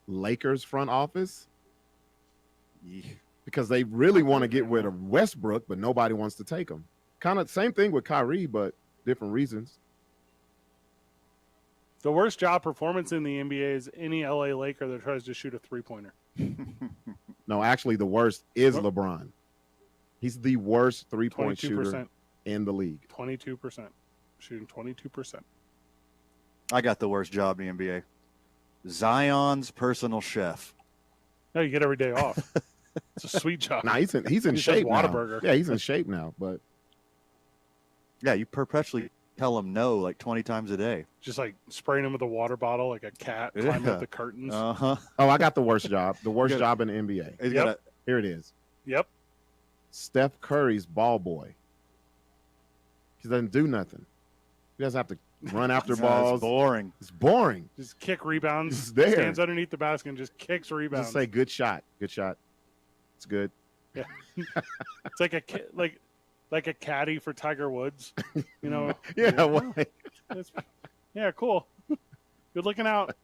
Lakers front office. Yeah. Because they really want to get rid of Westbrook, but nobody wants to take him. Kind of same thing with Kyrie, but different reasons. The worst job performance in the NBA is any LA Laker that tries to shoot a three-pointer. No, actually, the worst is LeBron. He's the worst three-point 22%. shooter in the league. 22%. Shooting 22%. I got the worst job in the NBA. Zion's personal chef. No, you get every day off. It's a sweet job. Nah, he's in shape now. Whataburger. Yeah, he's in shape now. But yeah, you perpetually tell them no like 20 times a day. Just like spraying them with a water bottle like a cat climbing up the curtains. Uh-huh. Oh, I got the worst job. The worst job in the NBA. Here it is. Yep. Steph Curry's ball boy. He doesn't do nothing. He doesn't have to run after balls. It's boring. It's boring. Just kick rebounds. It's there. Stands underneath the basket and just kicks rebounds. Just say good shot. Good shot. It's good. Yeah. It's like a caddy for Tiger Woods. You know. Yeah, cool. Good looking out.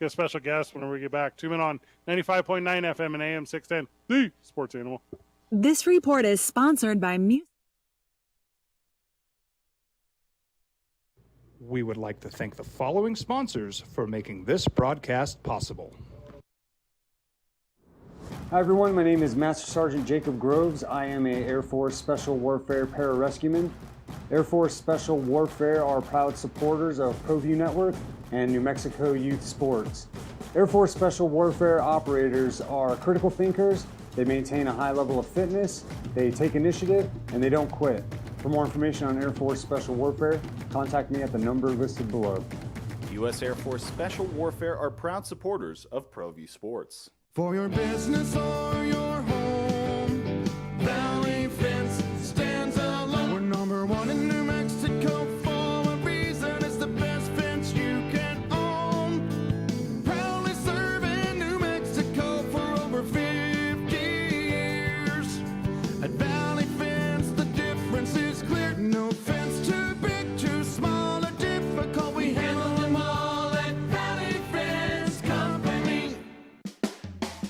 Get a special guest whenever we get back. 2 Men on 95.9 FM and AM 610. The Sports Animal. This report is sponsored by We would like to thank the following sponsors for making this broadcast possible. Hi everyone, my name is Master Sergeant Jacob Groves. I am a Air Force Special Warfare Pararescueman. Air Force Special Warfare are proud supporters of ProView Network and New Mexico Youth Sports. Air Force Special Warfare operators are critical thinkers. They maintain a high level of fitness, they take initiative, and they don't quit. For more information on Air Force Special Warfare, contact me at the number listed below. U.S. Air Force Special Warfare are proud supporters of ProView Sports. For your business or your home, Valley Fence stands alone. We're number one in New Mexico for a reason. It's the best fence you can own. Proudly serving New Mexico for over 50 years. At Valley Fence, the difference is clear. No fence too big, too small, or difficult. We handle them all at Valley Fence Company.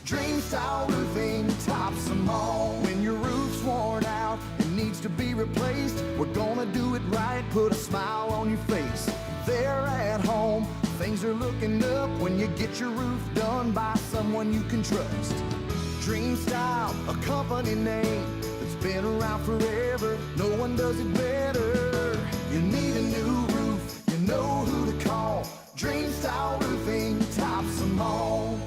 Dream style roofing tops them all. When your roof's worn out and needs to be replaced, we're gonna do it right, put a smile on your face. There at home, things are looking up when you get your roof done by someone you can trust. Dream Style, a company name that's been around forever. No one does it better. You need a new roof, you know who to call. Dream Style Roofing tops them all.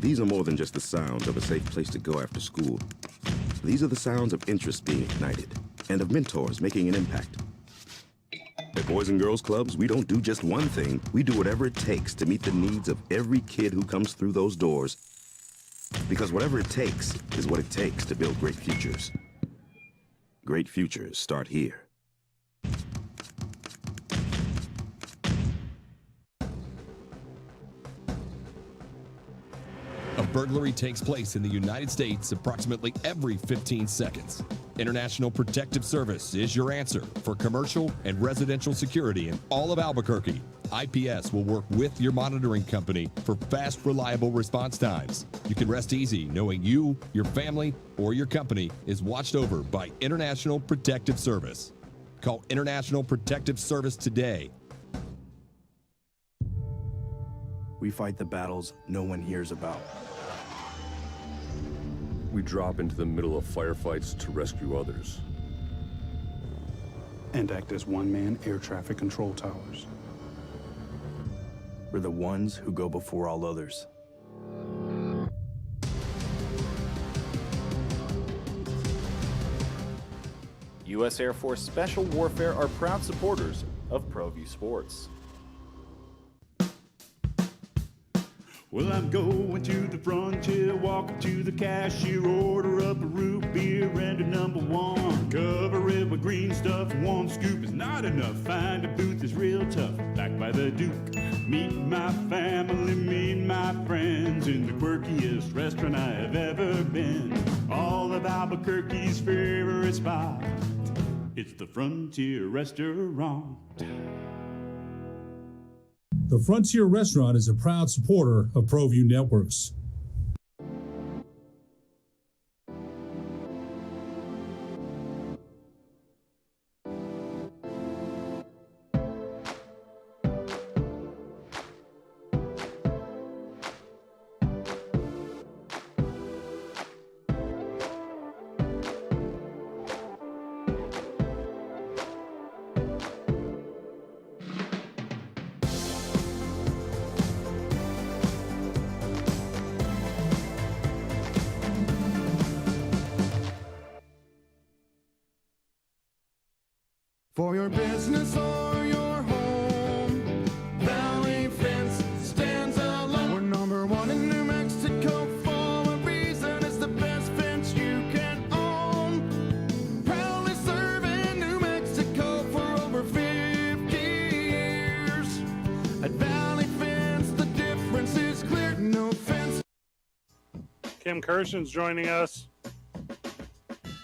These are more than just the sounds of a safe place to go after school. These are the sounds of interest being ignited and of mentors making an impact. At Boys and Girls Clubs, we don't do just one thing. We do whatever it takes to meet the needs of every kid who comes through those doors. Because whatever it takes is what it takes to build great futures. Great futures start here. A burglary takes place in the United States approximately every 15 seconds. International Protective Service is your answer for commercial and residential security in all of Albuquerque. IPS will work with your monitoring company for fast, reliable response times. You can rest easy knowing you, your family, or your company is watched over by International Protective Service. Call International Protective Service today. We fight the battles no one hears about. We drop into the middle of firefights to rescue others. And act as one-man air traffic control towers. We're the ones who go before all others. U.S. Air Force Special Warfare are proud supporters of ProView Sports. Well, I'm going to the frontier, walk up to the cashier, order up a root beer and a number one. Cover it with green stuff, one scoop is not enough. Find a booth that's real tough, back by the Duke. Meet my family, meet my friends in the quirkiest restaurant I have ever been. All of Albuquerque's favorite spot, it's the Frontier Restaurant. The Frontier Restaurant is a proud supporter of ProView Networks. For your business or your home, Valley Fence stands alone. We're number one in New Mexico for a reason. It's the best fence you can own. Proudly serving New Mexico for over 50 years. At Valley Fence, the difference is clear. No fence. Kim Kirshen's joining us.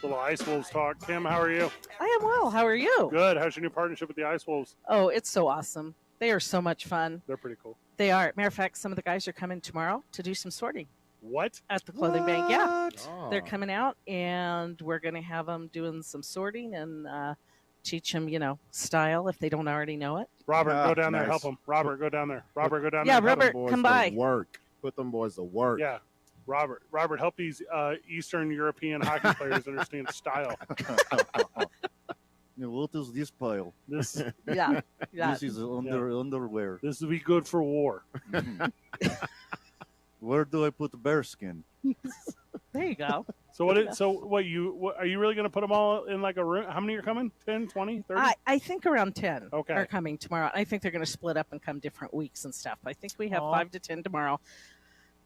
Little Ice Wolves talk. Kim, how are you? I am well. How are you? Good. How's your new partnership with the Ice Wolves? Oh, it's so awesome. They are so much fun. They're pretty cool. They are. Matter of fact, some of the guys are coming tomorrow to do some sorting. What? At the clothing bank. Yeah. Oh. They're coming out, and we're going to have them doing some sorting and teach them, style if they don't already know it. Robert, go down there. nice. Help them. Robert, go down there. Robert, go down Yeah, there. Robert, Boys come to by. Work. Put them boys to work. Yeah. Robert, help these Eastern European hockey players understand style. What is this pile? This, Yeah. This is underwear. This will be good for war. Where do I put the bear skin? There you go. So what are you really going to put them all in like a room? How many are coming? 10, 20, 30? I think around 10 Okay. are coming tomorrow. I think they're going to split up and come different weeks and stuff. I think we have 5 to 10 tomorrow.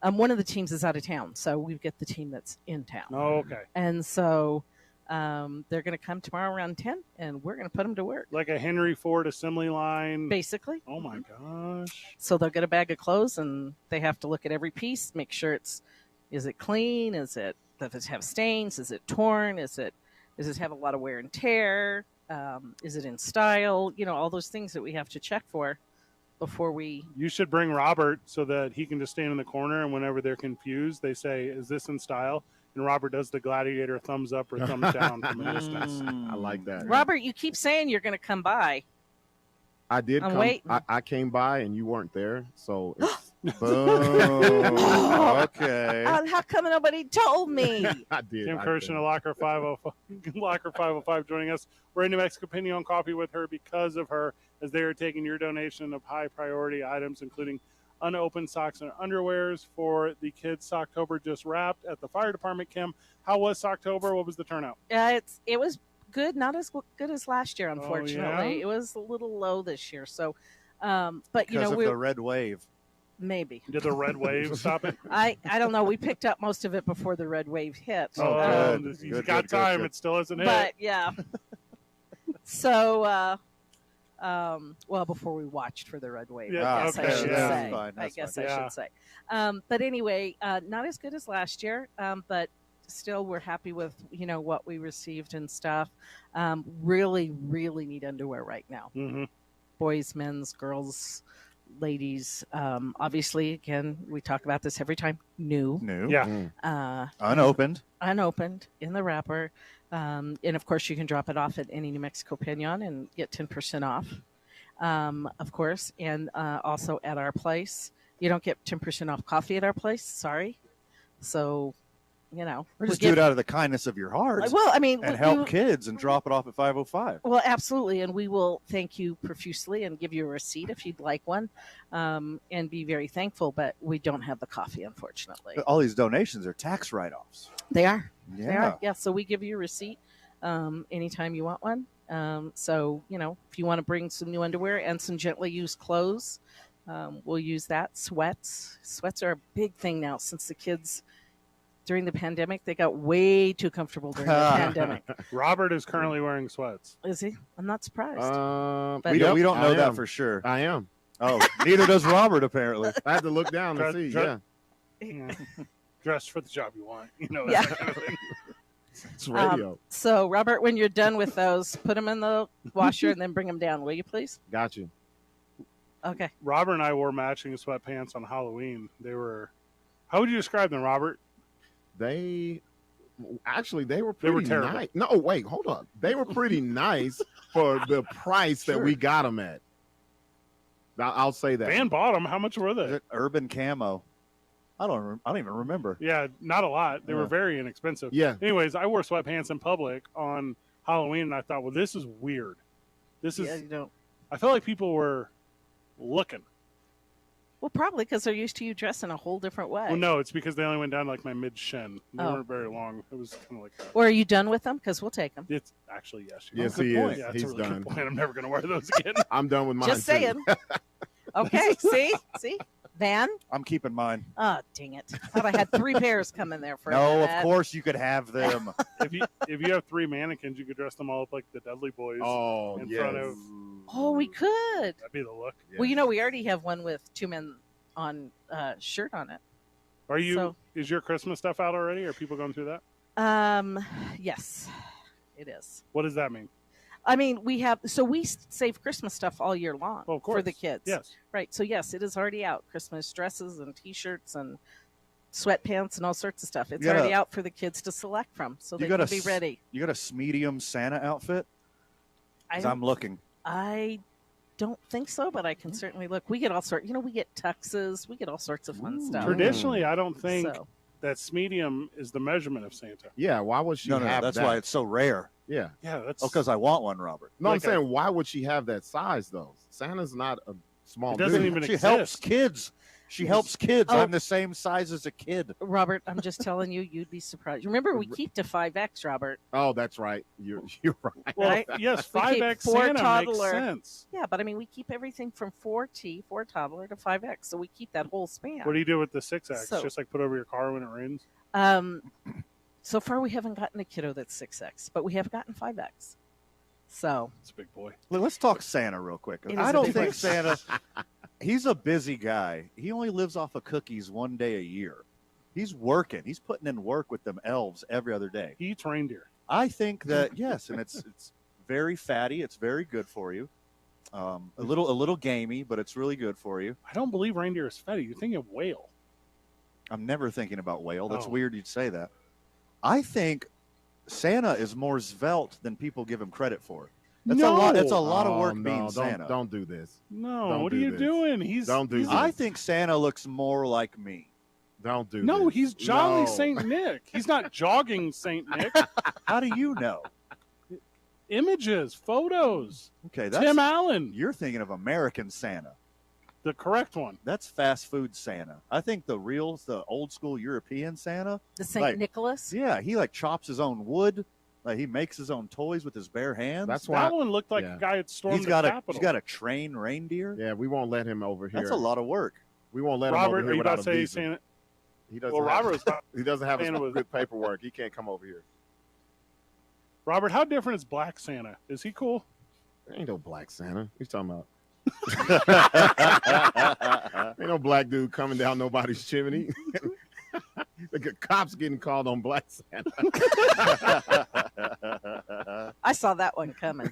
One of the teams is out of town, so we get the team that's in town. Oh, okay. And so they're going to come tomorrow around 10, and we're going to put them to work. Like a Henry Ford assembly line. Basically. Oh my gosh. So they'll get a bag of clothes, and they have to look at every piece, make sure is it clean? Does it have stains? Is it torn? Does it have a lot of wear and tear? Is it in style? All those things that we have to check for before we. You should bring Robert so that he can just stand in the corner, and whenever they're confused, they say, "Is this in style?" And Robert does the gladiator thumbs up or thumbs down from a distance. I like that. Robert, you keep saying you're going to come by. I did I'm come. waiting. I came by and you weren't there, so. Okay. How come nobody told me? I did. Kim I Kirshen of Locker 505, Locker 505 joining us. We're in New Mexico Penny on coffee with her because of her, as they are taking your donation of high priority items, including unopened socks and underwears for the kids. Socktober just wrapped at the fire department. Kim, how was Socktober? What was the turnout? It was good, not as good as last year, unfortunately. yeah? It was a little low this year. So, but Because of the red wave. maybe. Did the red wave stop it? I don't know. We picked up most of it before the red wave hit. Oh, good. He's Good, got good, time. good. It still hasn't hit. But yeah. So, well, before we watched for the red wave, Yeah, I guess okay, I should yeah. say. Fine, I that's guess fine. I Yeah. should say. But anyway, not as good as last year, but still we're happy with what we received and stuff. Really, really need underwear right now. Mm-hmm. Boys, men's, girls, ladies. Obviously, again, we talk about this every time. New. Yeah. Unopened. Unopened in the wrapper. And of course, you can drop it off at any New Mexico Pinion and get 10% off, of course. And also at our place. You don't get 10% off coffee at our place. Sorry. So, Or just do it out of the kindness of your heart. Well, I mean, and help kids and drop it off at 505. Well, absolutely. And we will thank you profusely and give you a receipt if you'd like one, and be very thankful. But we don't have the coffee, unfortunately. But all these donations are tax write-offs. They are. They Yeah. are. Yeah. So we give you a receipt anytime you want one. So, if you want to bring some new underwear and some gently used clothes, we'll use that. Sweats are a big thing now since the kids during the pandemic, they got way too comfortable during the pandemic. Robert is currently wearing sweats. Is he? I'm not surprised. We don't know I that am. for sure. I am. Oh, neither does Robert, apparently. I had to look down to see. Yeah. Dressed for the job you want. Yeah. That kind of thing. It's radio. So, Robert, when you're done with those, put them in the washer and then bring them down, will you please? Got you. Okay. Robert and I wore matching sweatpants on Halloween. They were, how would you describe them, Robert? They were They were pretty terrible. nice. No, wait, hold up. They were pretty nice for the price that we got them at. I'll say that. Van bought them. How much were they? Urban camo. I don't even remember. Yeah, not a lot. They were Yeah. very inexpensive. Yeah. Anyways, I wore sweatpants in public on Halloween, and I thought, well, this is weird. This is. Yeah, you don't. I felt like people were looking. Well, probably because they're used to you dressing a whole different way. Well, no, it's because they only went down like my mid-shin. They Oh. weren't very long. It was kind of like that. Or are you done with them? Because we'll take them. It's actually, yes. Yes, good he point. is. Yeah, He's that's a really done. good point. I'm never going to wear those again. I'm done with mine. Just too. saying. Okay, see? Van? I'm keeping mine. Oh, dang it. Thought I had 3 pairs coming there for a No, of minute. course you could have them. if you have 3 mannequins, you could dress them all up like the Dudley Boys. Oh, in yes. front of. Oh, we could. That'd be the look. Well, we already have one with 2 men on shirt on it. Are you? So- Is your Christmas stuff out already? Are people going through that? Yes, it is. What does that mean? I mean, we save Christmas stuff all year long for the kids. Yes. Right. So yes, it is already out. Christmas dresses and T-shirts and sweatpants and all sorts of stuff. It's You gotta- already out for the kids to select from, so they You got can a be ready. You got a medium Santa outfit? 'Cause I'm looking. I don't think so, but I can certainly look. We get all sorts. We get tuxes. We get all sorts of fun stuff. Traditionally, I don't think So- that medium is the measurement of Santa. Yeah, why would she No, have that's that? why it's so rare. Yeah. Yeah, that's. Oh, because I want one, Robert. No, Like I'm saying, why would she have that size, though? Santa's not a small It doesn't dude. even She exist. helps kids. She helps kids. Oh. I'm the same size as a kid. Robert, I'm just telling you, you'd be surprised. Remember, we keep to 5X, Robert. Oh, that's right. You're right. Well, Right? yes, We keep 5X 4 Santa toddler. makes sense. Yeah, but I mean, we keep everything from 4T, 4 toddler, to 5X, so we keep that whole span. What do you do with the 6X? So- Just like put over your car when it rains? So far, we haven't gotten a kiddo that's 6X, but we have gotten 5X. So It's a big boy. Let's talk Santa real quick. It is I a don't big think one. Santa. He's a busy guy. He only lives off of cookies 1 day a year. He's working. He's putting in work with them elves every other day. He eats reindeer. I think that yes, and it's very fatty. It's very good for you. A little gamey, but it's really good for you. I don't believe reindeer is fatty. You're thinking of whale. I'm never thinking about whale. That's Oh. weird you'd say that. I think Santa is more svelte than people give him credit for. That's a lot. It's a lot of work Oh, being no, Santa. Don't do this. No, Don't what are do you this. doing? He's Don't do he's- this. I think Santa looks more like me. Don't do No, this. he's jolly No. Saint Nick. He's not jogging Saint Nick. How do you know? Images, photos. Okay, that's Tim Allen, You're thinking of American Santa. the correct one. That's fast food Santa. I think the old school European Santa. the St. Like- Nicholas. Yeah, he like chops his own wood. Like he makes his own toys with his bare hands. That's why. That one looked like yeah. a guy that stormed he's the got Capitol. a trained reindeer. Yeah, we won't let him over here. That's a lot of work. We won't let him Robert, over are here you without about to a say visa. Santa? He doesn't. Well, have, Robert was about- he doesn't have Santa a was- good paperwork. He can't come over here. Robert, how different is Black Santa? Is he cool? There ain't no black Santa. What you talking about? Ain't no black dude coming down nobody's chimney. The cops getting called on Black Santa. I saw that one coming.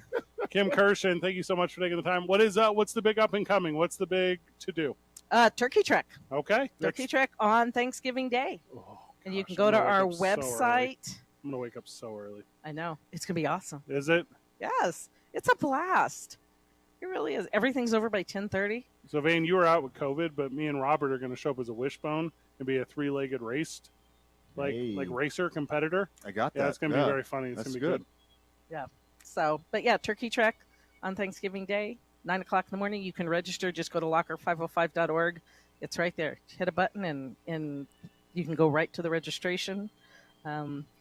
Kim Kirshen, thank you so much for taking the time. What's the big up and coming? What's the big to do? Turkey Trek. Okay. Turkey Trek on Thanksgiving Day. And you can go I'm to gonna our wake up so website. I'm gonna wake up so early. I know. It's going to be awesome. Is it? Yes. It's a blast. It really is. Everything's over by 10:30. So, Vane, you were out with COVID, but me and Robert are going to show up as a wishbone and be a 3-legged race, like racer competitor. I got that. Yeah, it's going to be very funny. It's That's going to be good. Yeah. So, but yeah, Turkey Trek on Thanksgiving Day, 9 o'clock in the morning. You can register. Just go to locker505.org. It's right there. Hit a button and you can go right to the registration.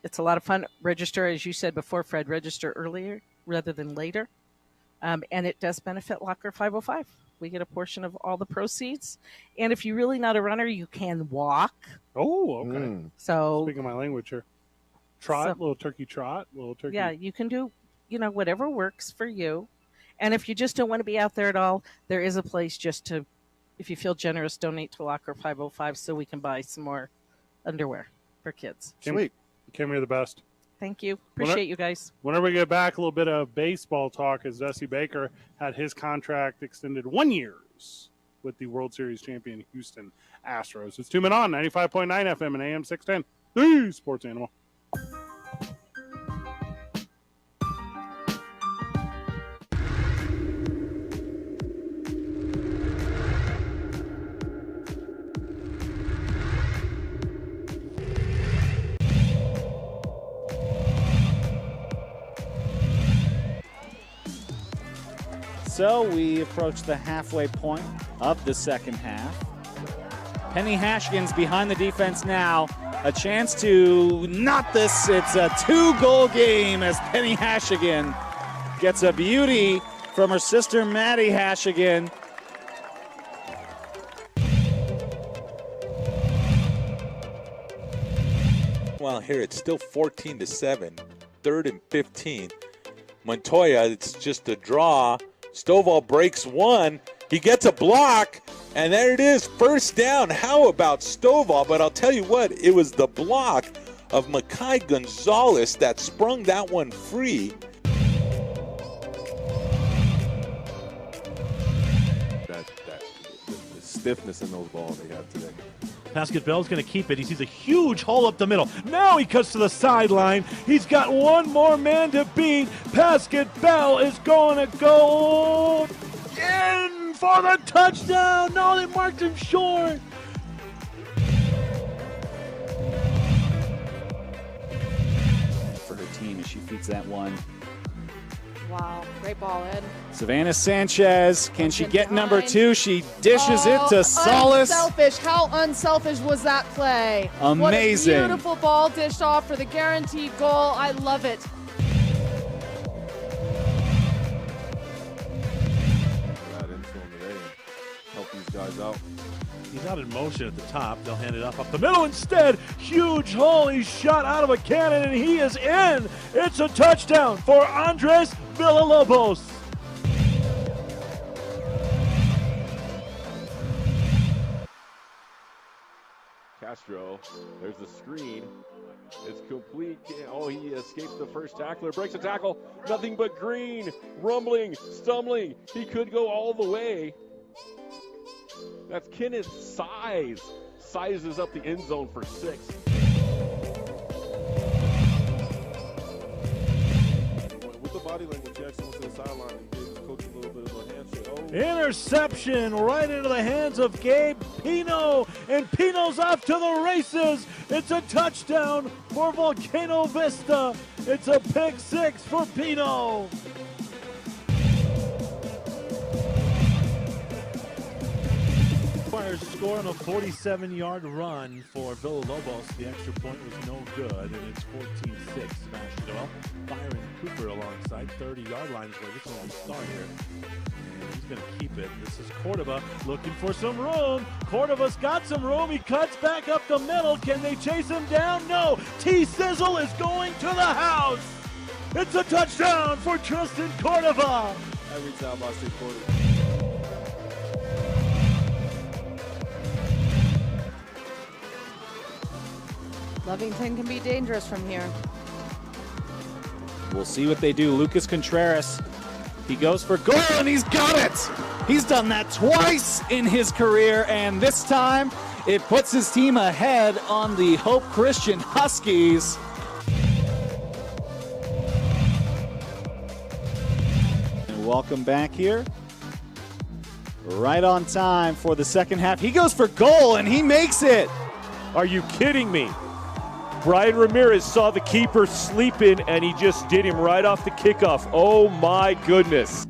It's a lot of fun. Register, as you said before, Fred, register earlier rather than later. And it does benefit Locker 505. We get a portion of all the proceeds. And if you're really not a runner, you can walk. Oh, okay. So speaking my language here. Trot, little turkey trot, little turkey. yeah, you can do, whatever works for you. And if you just don't want to be out there at all, there is a place just to, if you feel generous, donate to Locker 505 so we can buy some more underwear for kids. Sweet. Kim, you're the best. Thank you. Appreciate you guys. Whenever we get back, a little bit of baseball talk as Dusty Baker had his contract extended 1 year with the World Series champion Houston Astros. It's 2 Men On, 95.9 FM and AM 610, the Sports Animal. So we approach the halfway point of the second half. Penny Hashkin's behind the defense now. A chance to knot this. It's a 2-goal game as Penny Hashigan gets a beauty from her sister Maddie Hashigan. Well, here it's still 14-7, 3rd and 15. Montoya, it's just a draw. Stovall breaks one. He gets a block, and there it is, first down. How about Stovall? But I'll tell you what, it was the block of Makai Gonzalez that sprung that one free. The stiffness in those balls they have today. Pascal Bell's going to keep it. He sees a huge hole up the middle. Now he cuts to the sideline. He's got one more man to beat. Pascal Bell is going to go in for the touchdown. No, they marked him short. For her team as she feeds that one. Wow, great ball, Ed. Savannah Sanchez, can she get number 2? She dishes it to Solis. Unselfish. How unselfish was that play? Amazing. What a beautiful ball dished off for the guaranteed goal. I love it. Not into him today. Help these guys out. He's out in motion at the top. They'll hand it up the middle instead. Huge hole. He's shot out of a cannon, and he is in. It's a touchdown for Andres Villalobos. Castro, there's the screen. It's complete. Oh, he escapes the first tackler, breaks a tackle. Nothing but green, rumbling, stumbling. He could go all the way. That's Kenneth Size. Sizes up the end zone for 6. With the body language, Jackson went to the sideline and gave his coach a little bit of a handshake. Oh. Interception right into the hands of Gabe Pino, and Pino's off to the races. It's a touchdown for Volcano Vista. It's a pick 6 for Pino. Score on a 47-yard run for Villalobos. The extra point was no good, and it's 14-6 Nashville. Byron Cooper alongside 30-yard line is where this one will start here. And he's going to keep it. This is Cordova looking for some room. Cordova's got some room. He cuts back up the middle. Can they chase him down? No. T-Sizzle is going to the house. It's a touchdown for Tristan Cordova. Every time I see Cordova. Lovington can be dangerous from here. We'll see what they do. Lucas Contreras, he goes for goal, and he's got it. He's done that twice in his career, and this time it puts his team ahead on the Hope Christian Huskies. And welcome back here. Right on time for the second half. He goes for goal, and he makes it. Are you kidding me? Brian Ramirez saw the keeper sleeping, and he just did him right off the kickoff. Oh, my goodness.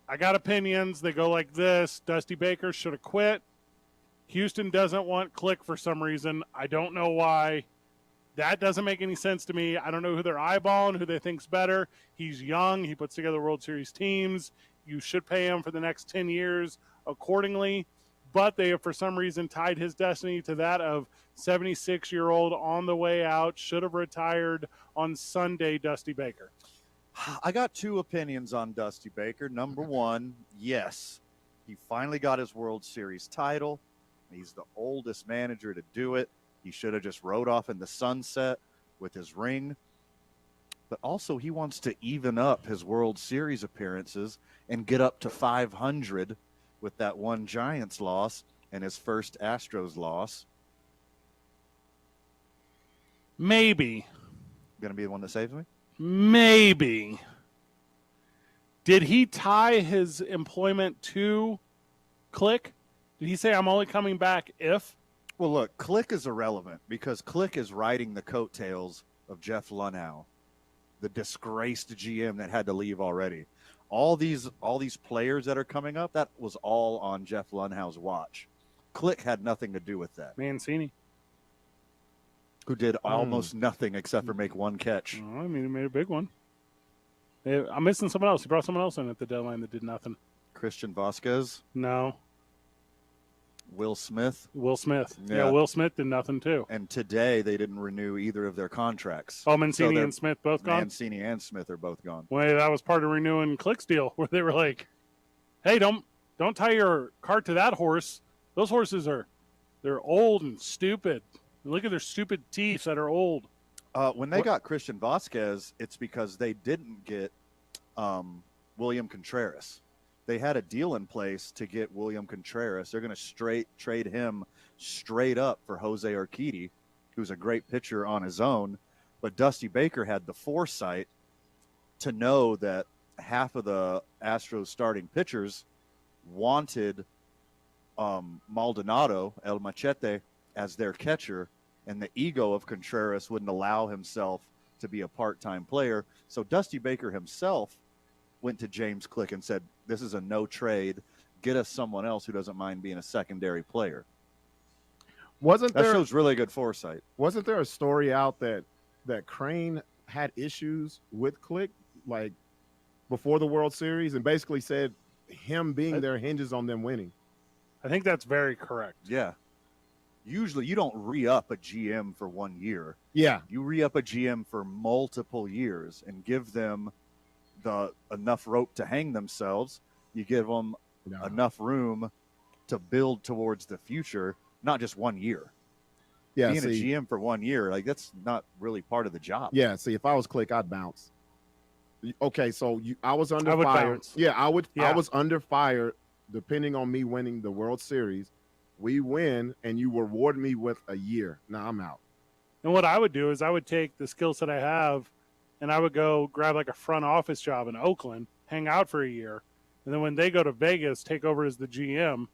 I got opinions. They go like this. Dusty Baker should have quit. Houston doesn't want Click for some reason. I don't know why. That doesn't make any sense to me. I don't know who they're eyeballing, who they think's better. He's young. He puts together World Series teams. You should pay him for the next 10 years accordingly. But they have, for some reason, tied his destiny to that of 76-year-old on the way out, should have retired on Sunday, Dusty Baker. I got two opinions on Dusty Baker. Number one, yes, he finally got his World Series title. He's the oldest manager to do it. He should have just rode off in the sunset with his ring. But also he wants to even up his World Series appearances and get up to 500 with that one Giants loss and his first Astros loss. Maybe. Going to be the one that saves me? Maybe. Did he tie his employment to Click? Did he say, I'm only coming back if? Well, look, Click is irrelevant because Click is riding the coattails of Jeff Luhnow, the disgraced GM that had to leave already. All these players that are coming up, that was all on Jeff Luhnow's watch. Click had nothing to do with that. Mancini. Who did almost nothing except for make one catch. Oh, I mean, he made a big one. I'm missing someone else. He brought someone else in at the deadline that did nothing. Christian Vasquez? No. Will Smith? Will Smith. Yeah, Will Smith did nothing too. And today they didn't renew either of their contracts. Oh, Mancini and Smith both gone? Mancini and Smith are both gone. Well, that was part of renewing Click's deal where they were like, hey, don't tie your cart to that horse. Those horses they're old and stupid. Look at their stupid teeth that are old. When they got Christian Vasquez, it's because they didn't get William Contreras. They had a deal in place to get William Contreras. They're going to trade him straight up for Jose Urquidy, who's a great pitcher on his own. But Dusty Baker had the foresight to know that half of the Astros starting pitchers wanted Maldonado, El Machete, as their catcher, and the ego of Contreras wouldn't allow himself to be a part-time player. So Dusty Baker himself went to James Click and said, this is a no trade. Get us someone else who doesn't mind being a secondary player. That shows really good foresight. Wasn't there a story out that Crane had issues with Click, like before the World Series, and basically said him being there hinges on them winning? I think that's very correct. Yeah. Usually you don't re-up a GM for 1 year. Yeah. You re-up a GM for multiple years and give them enough rope to hang themselves. You give them enough room to build towards the future, not just 1 year. Yeah, Being a GM for 1 year, like that's not really part of the job. Yeah, see, if I was Click, I'd bounce. Okay, so I was under I would fire. bounce. Yeah, I would. Yeah. I was under fire, depending on me winning the World Series. We win, and you reward me with a year. Now I'm out. And what I would do is I would take the skills that I have, and I would go grab like a front office job in Oakland, hang out for a year, and then when they go to Vegas, take over as the GM,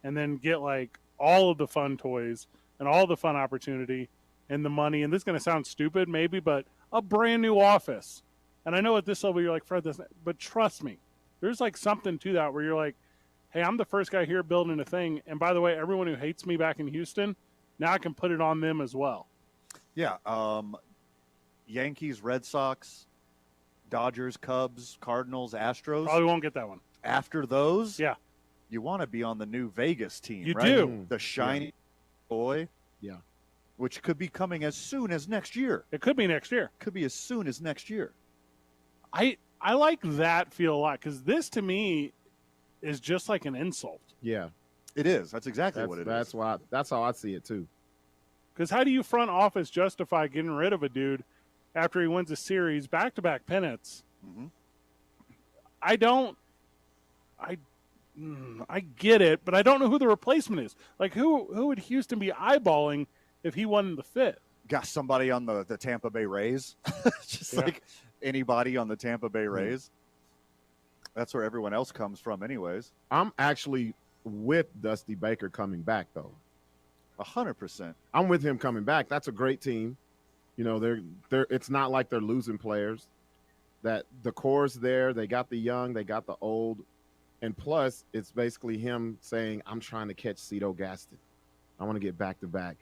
and then get like all of the fun toys and all the fun opportunity and the money. And this is going to sound stupid, maybe, but a brand new office. And I know at this level you're like, Fred, but trust me, there's like something to that where you're like, hey, I'm the first guy here building a thing. And by the way, everyone who hates me back in Houston, now I can put it on them as well. Yeah. Yankees, Red Sox, Dodgers, Cubs, Cardinals, Astros. Probably won't get that one. After those, yeah, you want to be on the new Vegas team, You right? do. The shiny boy. Yeah. Which could be coming as soon as next year. It could be next year. Could be as soon as next year. I like that feel a lot because this to me is just like an insult. Yeah, it is. That's exactly what it is. That's how I see it too. Because how do you front office justify getting rid of a dude after he wins a series, back-to-back pennants? Mm-hmm. I get it, but I don't know who the replacement is. Like, who would Houston be eyeballing if he won the fifth? Got somebody on the Tampa Bay Rays. Just like anybody on the Tampa Bay Rays. That's where everyone else comes from anyways. I'm actually with Dusty Baker coming back, though. 100%. I'm with him coming back. That's a great team. You know, they're it's not like they're losing players. That the core's there. They got the young, they got the old. And plus, it's basically him saying, I'm trying to catch Cito Gaston. I want to get back-to-back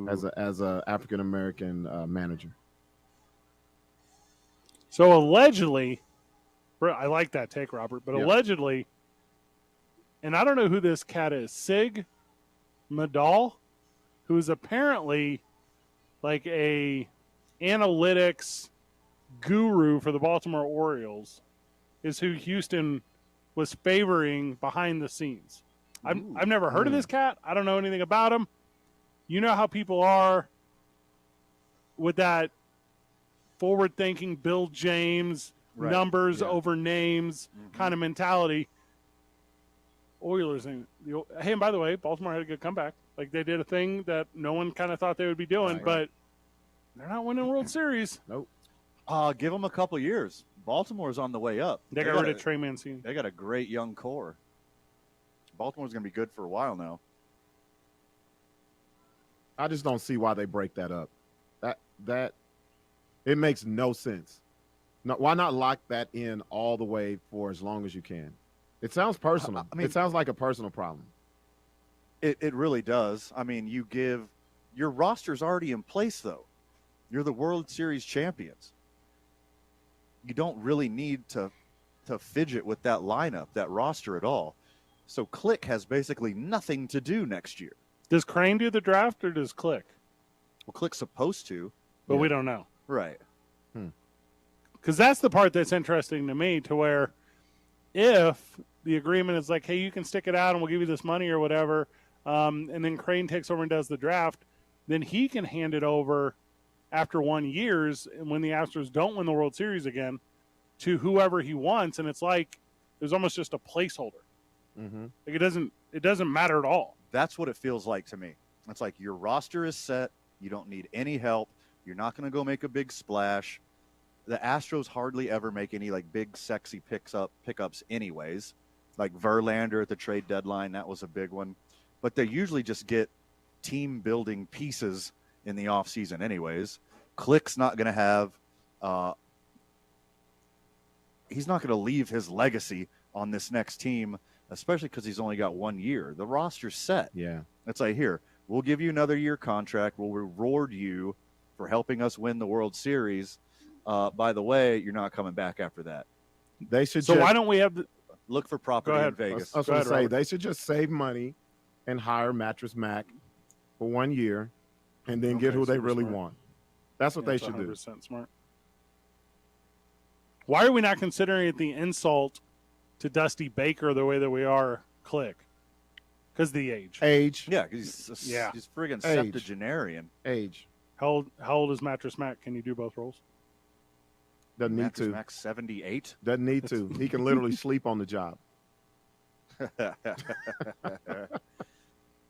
as a African-American manager. So allegedly, I like that take, Robert, but allegedly, and I don't know who this cat is, Sig Medal, who's apparently like a analytics guru for the Baltimore Orioles, is who Houston was favoring behind the scenes. I've never heard of this cat. I don't know anything about him. You know how people are with that forward-thinking Bill James, numbers over names kind of mentality. Oilers, and hey, and by the way, Baltimore had a good comeback. Like, they did a thing that no one kind of thought they would be doing, but they're not winning World Series. Nope. Give them a couple years. Baltimore's on the way up. They got rid of Trey Mancini. They got a great young core. Baltimore's going to be good for a while now. I just don't see why they break that up. That it makes no sense. No, why not lock that in all the way for as long as you can? It sounds personal. It sounds like a personal problem. It really does. I mean, your roster's already in place, though. You're the World Series champions. You don't really need to fidget with that lineup, that roster at all. So Click has basically nothing to do next year. Does Crane do the draft or does Click? Well, Click's supposed to. But we don't know. Right. Because that's the part that's interesting to me, to where if the agreement is like, hey, you can stick it out and we'll give you this money or whatever, and then Crane takes over and does the draft, then he can hand it over after 1 year, and when the Astros don't win the World Series again, to whoever he wants, and it's like there's almost just a placeholder. Like, it doesn't matter at all. That's what it feels like to me. It's like your roster is set. You don't need any help. You're not going to go make a big splash. The Astros hardly ever make any like big sexy pickups anyways. Like Verlander at the trade deadline, that was a big one. But they usually just get team building pieces in the offseason anyways. Click's not going to have he's not going to leave his legacy on this next team, especially because he's only got 1 year. The roster's set. Yeah. It's like, here, we'll give you another year contract. We'll reward you for helping us win the World Series. By the way, you're not coming back after that. They should. So why don't we have look for property in Vegas? I was going to say, they should just save money and hire Mattress Mac for 1 year and then get who they really want. That's what they should do. 100% smart. Why are we not considering it the insult to Dusty Baker the way that we are Click? Because the age. Yeah, he's friggin' septuagenarian. How old is Mattress Mac? Can you do both roles? Doesn't need Mattress to. Mac 78? Doesn't need to. He can literally sleep on the job.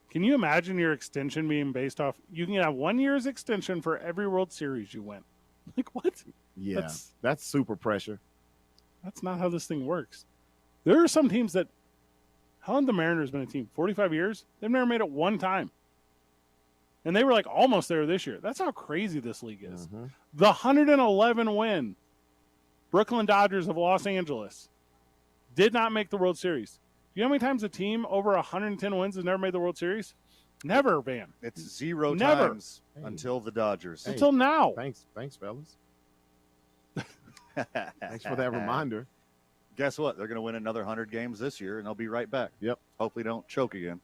Can you imagine your extension being based off? You can have 1 year's extension for every World Series you win. Like, what? Yeah, that's super pressure. That's not how this thing works. There are some teams that, how long have the Mariners been a team? 45 years? They've never made it one time. And they were like almost there this year. That's how crazy this league is. The 111 win Brooklyn Dodgers of Los Angeles did not make the World Series. Do you know how many times a team over 110 wins has never made the World Series? Never, Van. It's zero Never. times until the Dodgers. Until now. Thanks, fellas. Thanks for that reminder. Guess what? They're going to win another 100 games this year, and they'll be right back. Yep. Hopefully don't choke again.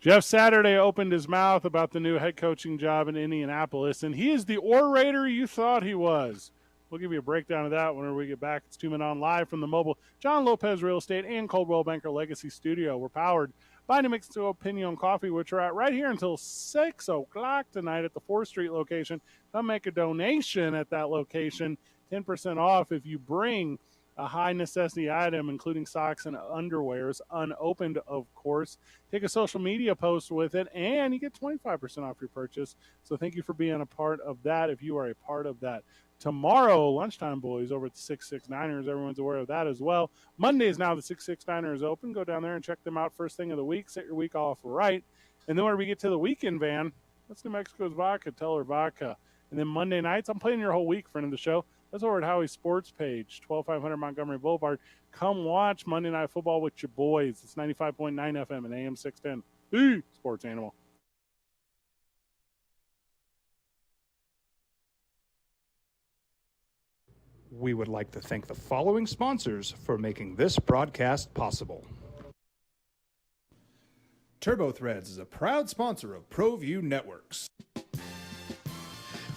Jeff Saturday opened his mouth about the new head coaching job in Indianapolis, and he is the orator you thought he was. We'll give you a breakdown of that whenever we get back. It's 2 Men On live from the mobile John Lopez Real Estate and Coldwell Banker Legacy Studio. We're powered by New Mexico Opinion Coffee, which are at right here until 6 o'clock tonight at the 4th Street location. Come make a donation at that location. 10% off if you bring a high necessity item, including socks and underwears, unopened, of course. Take a social media post with it, and you get 25% off your purchase. So thank you for being a part of that if you are a part of that. Tomorrow, lunchtime, boys, over at the 669ers. Everyone's aware of that as well. Monday is now the 669ers open. Go down there and check them out first thing of the week. Set your week off right. And then when we get to the weekend, Van, that's New Mexico's vodka, Teller Vodka. And then Monday nights, I'm playing your whole week, friend of the show. That's over at Howie's Sports Page, 12500 Montgomery Boulevard. Come watch Monday Night Football with your boys. It's 95.9 FM and AM 610. Sports Animal. We would like to thank the following sponsors for making this broadcast possible. TurboThreads is a proud sponsor of ProView Networks.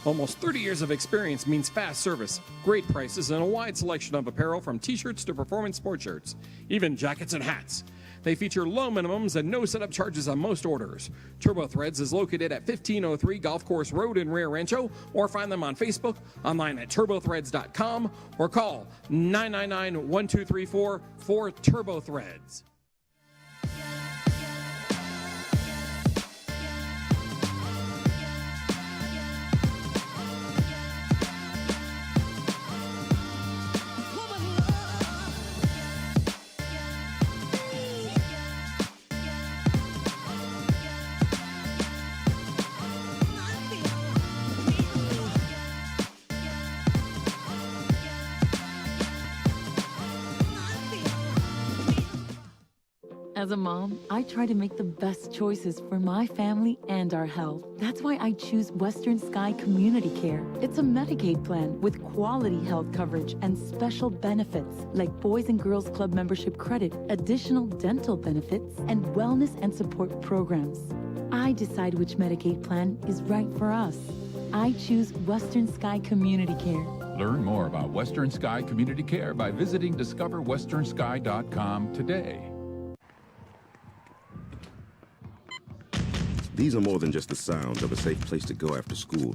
Almost 30 years of experience means fast service, great prices, and a wide selection of apparel from t-shirts to performance sport shirts, even jackets and hats. They feature low minimums and no setup charges on most orders. Turbo Threads is located at 1503 Golf Course Road in Rio Rancho, or find them on Facebook, online at turbothreads.com, or call 999-1234 for Turbo Threads. As a mom, I try to make the best choices for my family and our health. That's why I choose Western Sky Community Care. It's a Medicaid plan with quality health coverage and special benefits like Boys and Girls Club membership credit, additional dental benefits, and wellness and support programs. I decide which Medicaid plan is right for us. I choose Western Sky Community Care. Learn more about Western Sky Community Care by visiting discoverwesternsky.com today. These are more than just the sounds of a safe place to go after school.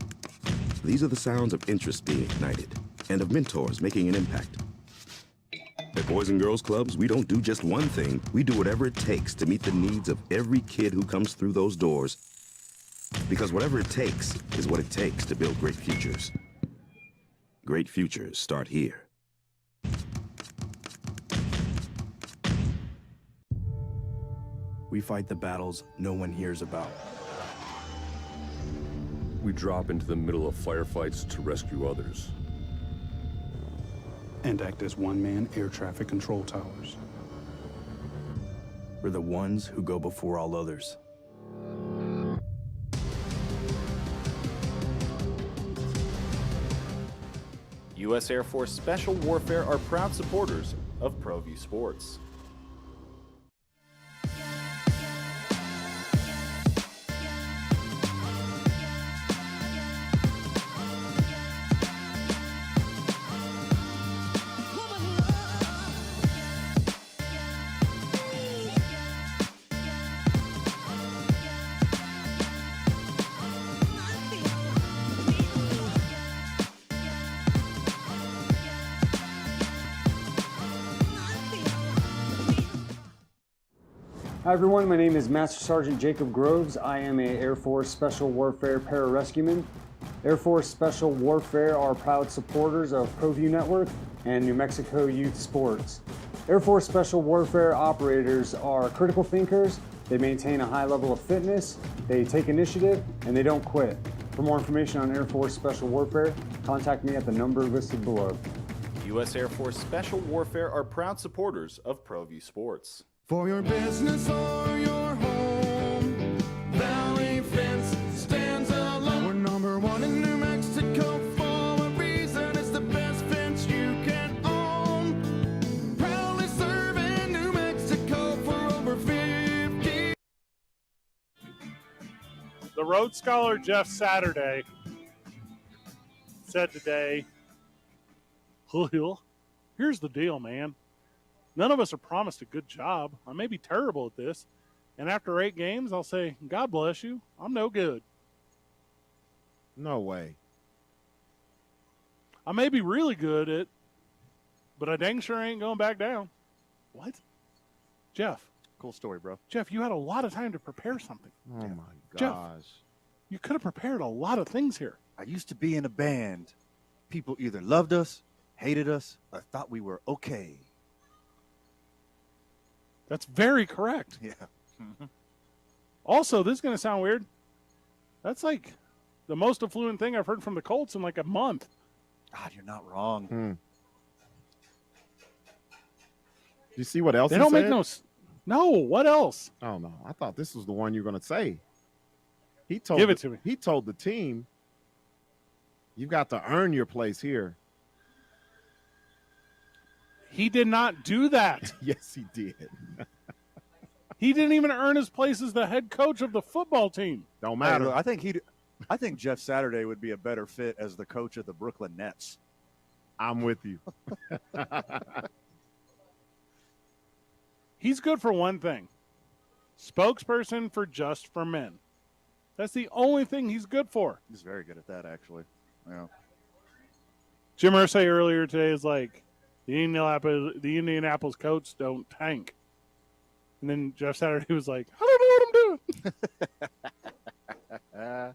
These are the sounds of interest being ignited and of mentors making an impact. At Boys and Girls Clubs, we don't do just one thing. We do whatever it takes to meet the needs of every kid who comes through those doors. Because whatever it takes is what it takes to build great futures. Great futures start here. We fight the battles no one hears about. We drop into the middle of firefights to rescue others. And act as one-man air traffic control towers. We're the ones who go before all others. U.S. Air Force Special Warfare are proud supporters of ProView Sports. Hi everyone, my name is Master Sergeant Jacob Groves. I am a Air Force Special Warfare Pararescueman. Air Force Special Warfare are proud supporters of ProView Network and New Mexico Youth Sports. Air Force Special Warfare operators are critical thinkers. They maintain a high level of fitness, they take initiative, and they don't quit. For more information on Air Force Special Warfare, contact me at the number listed below. U.S. Air Force Special Warfare are proud supporters of ProView Sports. For your business or your home, Valley Fence stands alone. We're number one in New Mexico for a reason. It's the best fence you can own. Proudly serving New Mexico for over 50. The Rhodes Scholar Jeff Saturday said today, here's the deal, man. None of us are promised a good job. I may be terrible at this. And after 8 games, I'll say, God bless you. I'm no good. No way. I may be really good at, but I dang sure ain't going back down. What? Jeff. Cool story, bro. Jeff, you had a lot of time to prepare something. Oh, my gosh. Jeff, you could have prepared a lot of things here. I used to be in a band. People either loved us, hated us, or thought we were okay. That's very correct. Yeah. Also, this is going to sound weird. That's like the most affluent thing I've heard from the Colts in like a month. God, you're not wrong. You see what else They he don't said? make no. What else? Oh no, I thought this was the one you were going to say. He told Give it to me. He told the team, "You've got to earn your place here." He did not do that. Yes, he did. He didn't even earn his place as the head coach of the football team. Don't Hey, matter. look, I think Jeff Saturday would be a better fit as the coach of the Brooklyn Nets. I'm with you. He's good for one thing. Spokesperson for Just for Men. That's the only thing he's good for. He's very good at that, actually. Yeah. Jim Irsay earlier today is like, the Indianapolis Colts don't tank. And then Jeff Saturday was like, I don't know what I'm doing.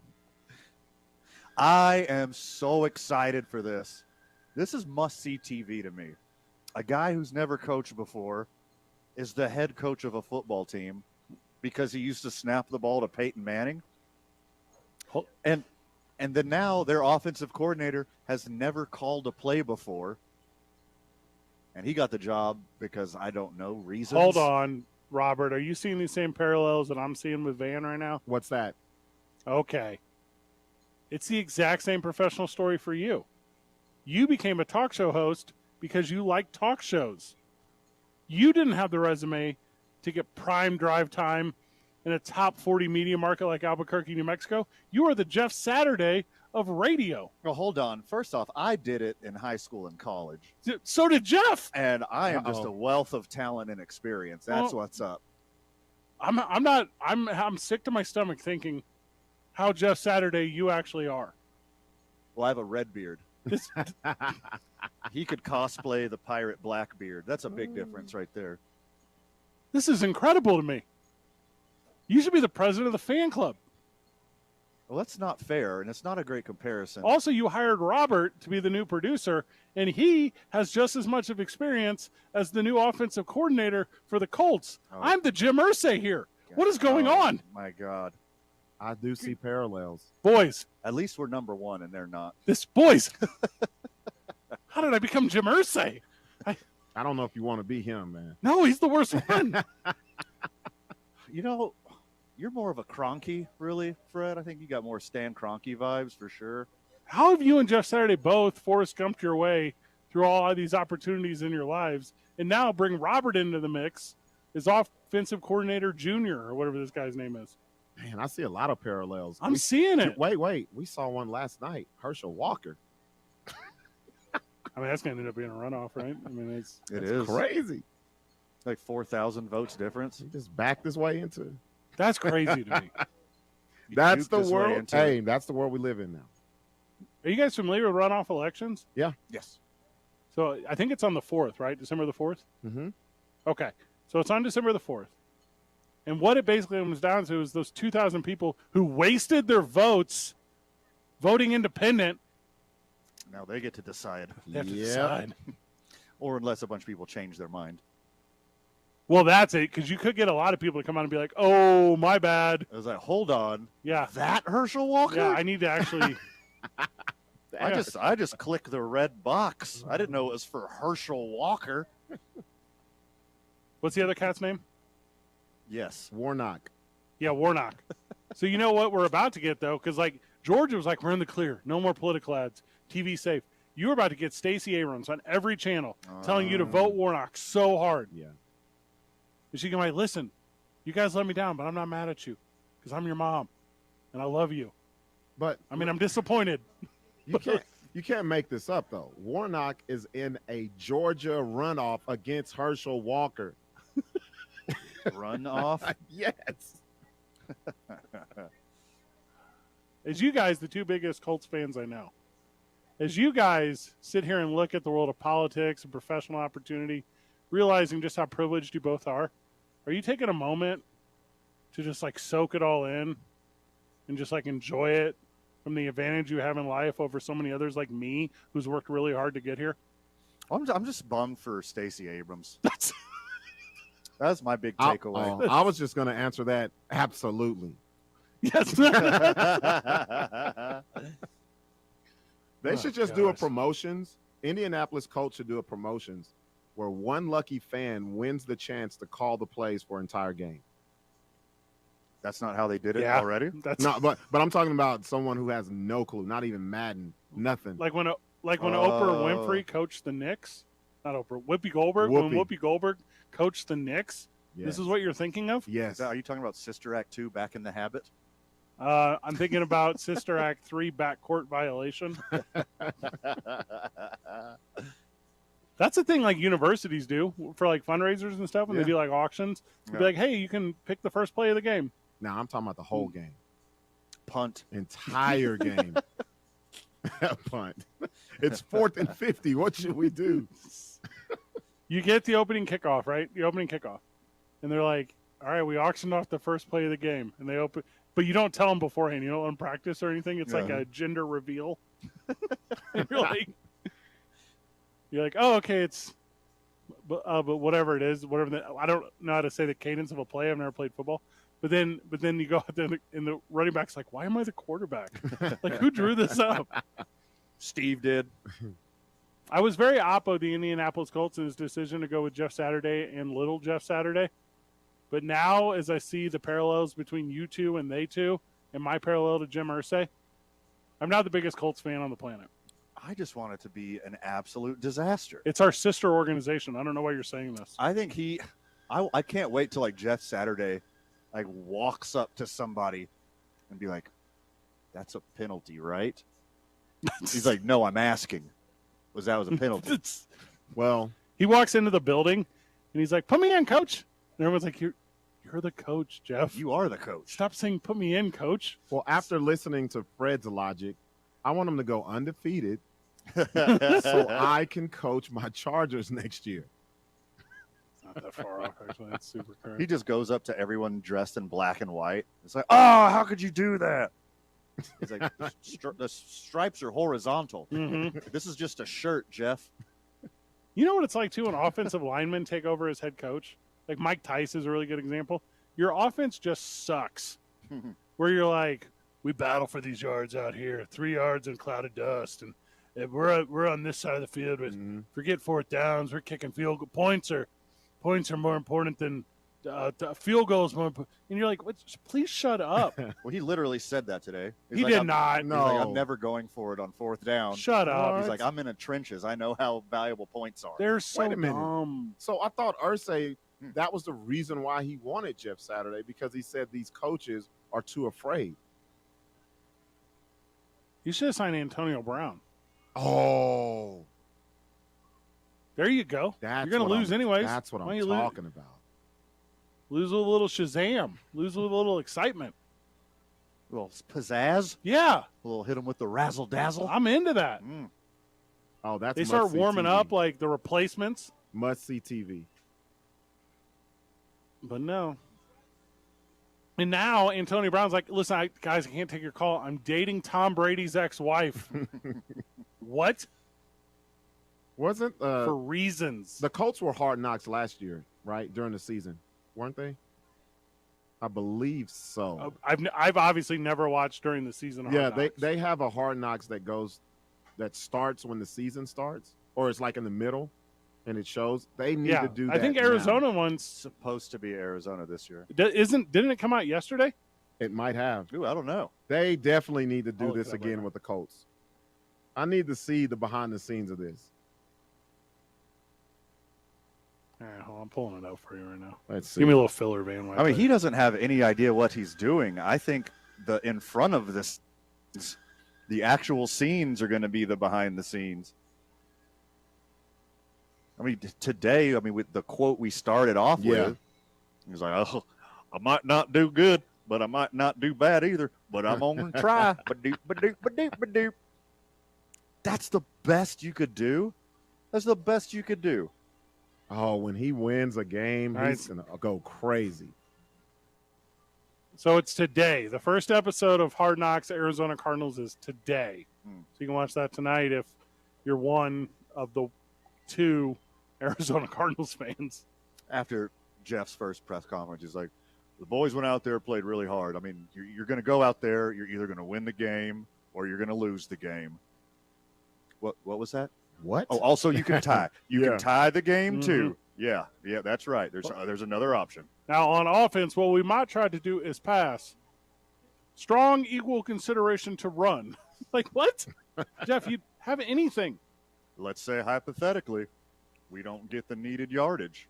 I am so excited for this. This is must-see TV to me. A guy who's never coached before is the head coach of a football team because he used to snap the ball to Peyton Manning. And then now their offensive coordinator has never called a play before. And he got the job because I don't know reasons. Hold on, Robert. Are you seeing these same parallels that I'm seeing with Van right now? What's that? Okay. It's the exact same professional story for you. You became a talk show host because you like talk shows. You didn't have the resume to get prime drive time in a top 40 media market like Albuquerque, New Mexico. You are the Jeff Saturday of radio. Well, hold on. First off, I did it in high school and college. So did Jeff. And I am just a wealth of talent and experience. That's what's up. I'm sick to my stomach thinking how Jeff Saturday you actually are. Well, I have a red beard. He could cosplay the pirate Blackbeard. That's a big difference right there. This is incredible to me. You should be the president of the fan club. Well, that's not fair, and it's not a great comparison. Also, you hired Robert to be the new producer, and he has just as much of experience as the new offensive coordinator for the Colts. Oh. I'm the Jim Irsay here. What is going on? My God. I do see parallels. Boys. At least we're number one, and they're not. Boys. How did I become Jim Irsay? I don't know if you want to be him, man. No, he's the worst one. You know, you're more of a Kroenke, really, Fred. I think you got more Stan Kroenke vibes for sure. How have you and Jeff Saturday both Forrest Gumped your way through all of these opportunities in your lives, and now bring Robert into the mix as offensive coordinator junior, or whatever this guy's name is? Man, I see a lot of parallels. I'm seeing it. Wait. We saw one last night. Herschel Walker. I mean, that's going to end up being a runoff, right? I mean, It That's is crazy. like 4,000 votes difference. He just backed his way into it. That's crazy to me. That's the juked his way world. into Hey, it. that's the world we live in now. Are you guys familiar with runoff elections? Yeah. Yes. So I think it's on the 4th, right? December the 4th? Mm-hmm. Okay. So it's on December the 4th. And what it basically comes down to is those 2,000 people who wasted their votes voting independent. Now they get to decide. They have to decide. Or unless a bunch of people change their mind. Well, that's it, because you could get a lot of people to come out and be like, oh, my bad. I was like, hold on. Yeah. That Herschel Walker? Yeah, I need to actually... I just clicked the red box. I didn't know it was for Herschel Walker. What's the other cat's name? Yes. Warnock. Yeah, Warnock. So you know what we're about to get, though? Because, like, Georgia was like, we're in the clear. No more political ads. TV safe. You were about to get Stacey Abrams on every channel telling you to vote Warnock so hard. Yeah. And she can be like, listen, you guys let me down, but I'm not mad at you because I'm your mom and I love you. But I mean, I'm disappointed. You can't make this up, though. Warnock is in a Georgia runoff against Herschel Walker. Runoff? Yes. As you guys, the two biggest Colts fans I know, as you guys sit here and look at the world of politics and professional opportunity, realizing just how privileged you both are you taking a moment to just like soak it all in and just like enjoy it from the advantage you have in life over so many others like me who's worked really hard to get here? I'm just bummed for Stacey Abrams. That's my big takeaway. I was just going to answer that. Absolutely. Yes. They should just do a promotions. Indianapolis Colts should do a promotions where one lucky fan wins the chance to call the plays for an entire game. That's not how they did it already? No, but I'm talking about someone who has no clue, not even Madden, nothing. Like when Oprah Winfrey coached the Knicks, not Oprah, Whoopi Goldberg. When Whoopi Goldberg coached the Knicks, this is what you're thinking of? Yes. Are you talking about Sister Act 2, Back in the Habit? I'm thinking about Sister Act 3, Backcourt Violation. That's the thing like universities do for like fundraisers and stuff when they do like auctions. They'll be like, hey, you can pick the first play of the game. Now I'm talking about the whole game. Punt. Entire game. Punt. It's 4th and 50. What should we do? You get the opening kickoff, right? The opening kickoff. And they're like, all right, we auctioned off the first play of the game. And they open, but you don't tell them beforehand. You don't let them practice or anything. It's like a gender reveal. And you're like, oh, okay, but whatever it is, I don't know how to say the cadence of a play. I've never played football. But then you go out there and the running back's like, why am I the quarterback? Like, who drew this up? Steve did. I was very oppo the Indianapolis Colts in his decision to go with Jeff Saturday and little Jeff Saturday. But now, as I see the parallels between you two and they two, and my parallel to Jim Irsay, I'm not the biggest Colts fan on the planet. I just want it to be an absolute disaster. It's our sister organization. I don't know why you're saying this. I think I can't wait till like Jeff Saturday like walks up to somebody and be like, that's a penalty, right? He's like, no, I'm asking. Was a penalty? Well, he walks into the building and he's like, put me in, coach. And everyone's like, you're the coach, Jeff. You are the coach. Stop saying put me in, coach. Well, after listening to Fred's logic, I want him to go undefeated so I can coach my Chargers next year. It's not that far off, actually. That's super current. He just goes up to everyone dressed in black and white. It's like, oh, how could you do that? It's like, the stripes are horizontal. Mm-hmm. This is just a shirt, Jeff. You know what it's like, too, when offensive linemen take over as head coach? Like Mike Tice is a really good example. Your offense just sucks. Where you're like, we battle for these yards out here, 3 yards in cloud of dust, and we're on this side of the field. But forget fourth downs. We're kicking field goal. Points are more important than field goals. More important. And you're like, please shut up. Well, he literally said that today. He's He like, did not. He's No. like, I'm never going for it on fourth down. Shut up. He's like, I'm in the trenches. I know how valuable points are. They're so Wait a minute. dumb. So I thought Irsay, that was the reason why he wanted Jeff Saturday, because he said these coaches are too afraid. You should have signed Antonio Brown. Oh. There you go. That's You're going to what lose I'm- anyways. That's what Why I'm don't you talking about. Lose a little Shazam. Lose a little excitement. A little pizzazz. Yeah. A little hit him with the razzle dazzle. I'm into that. Oh, that's They start must-see warming TV. up like the replacements. Must-see TV. But no. And now Antonio Brown's like, listen, guys, I can't take your call. I'm dating Tom Brady's ex-wife. What? Wasn't For reasons. the Colts were hard knocks last year, right? During the season, weren't they? I believe so. I've obviously never watched during the season. Yeah, Hard Knocks. they have a hard knocks that starts when the season starts, or it's like in the middle, and it shows. They need to do that. I think now. Arizona one's supposed to be Arizona this year. Didn't it come out yesterday? It might have. Ooh, I don't know. They definitely need to I'll do look this it up right again now. with the Colts. I need to see the behind the scenes of this. All right, hold on, I'm pulling it out for you right now. Let's see. Give me a little filler, Van. I mean, he doesn't have any idea what he's doing. I think in front of this, the actual scenes are going to be the behind the scenes. I mean, today, with the quote we started off with, he was like, "Oh, I might not do good, but I might not do bad either. But I'm going to try." Ba-doop, ba-doop, ba-doop, ba-doop. That's the best you could do. That's the best you could do. Oh, when he wins a game, All he's right. gonna go crazy. So it's today. The first episode of Hard Knocks Arizona Cardinals is today. So you can watch that tonight if you're one of the 2 Arizona Cardinals fans. After Jeff's first press conference, he's like, the boys went out there, played really hard. I mean, you're going to go out there, you're either going to win the game or you're going to lose the game. What was that? What? Oh, also you can tie. You Yeah. can tie the game Mm-hmm. too. Yeah, that's right. There's another option. Now, on offense, what we might try to do is pass. Strong equal consideration to run. Like, what? Jeff, you have anything. Let's say hypothetically, we don't get the needed yardage.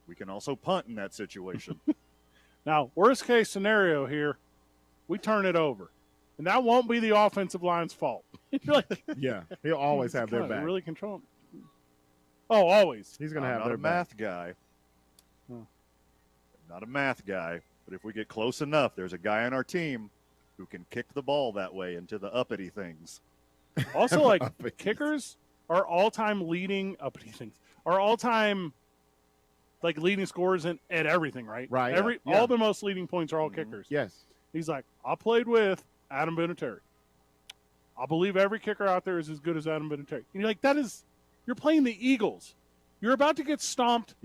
We can also punt in that situation. Now, worst case scenario here, we turn it over. And that won't be the offensive line's fault. You're like, Yeah, he'll always have their God, back. Really control. Oh, always. He's going to have not their a math guy. Not a math guy, but if we get close enough, there's a guy on our team who can kick the ball that way into the uppity things. Also, like kickers are all-time leading uppity things. Are all-time like leading scorers at everything, right? Right. All the most leading points are all kickers. Yes. He's like, I played with Adam Vinatieri. I believe every kicker out there is as good as Adam Vinatieri. And you're like, you're playing the Eagles. You're about to get stomped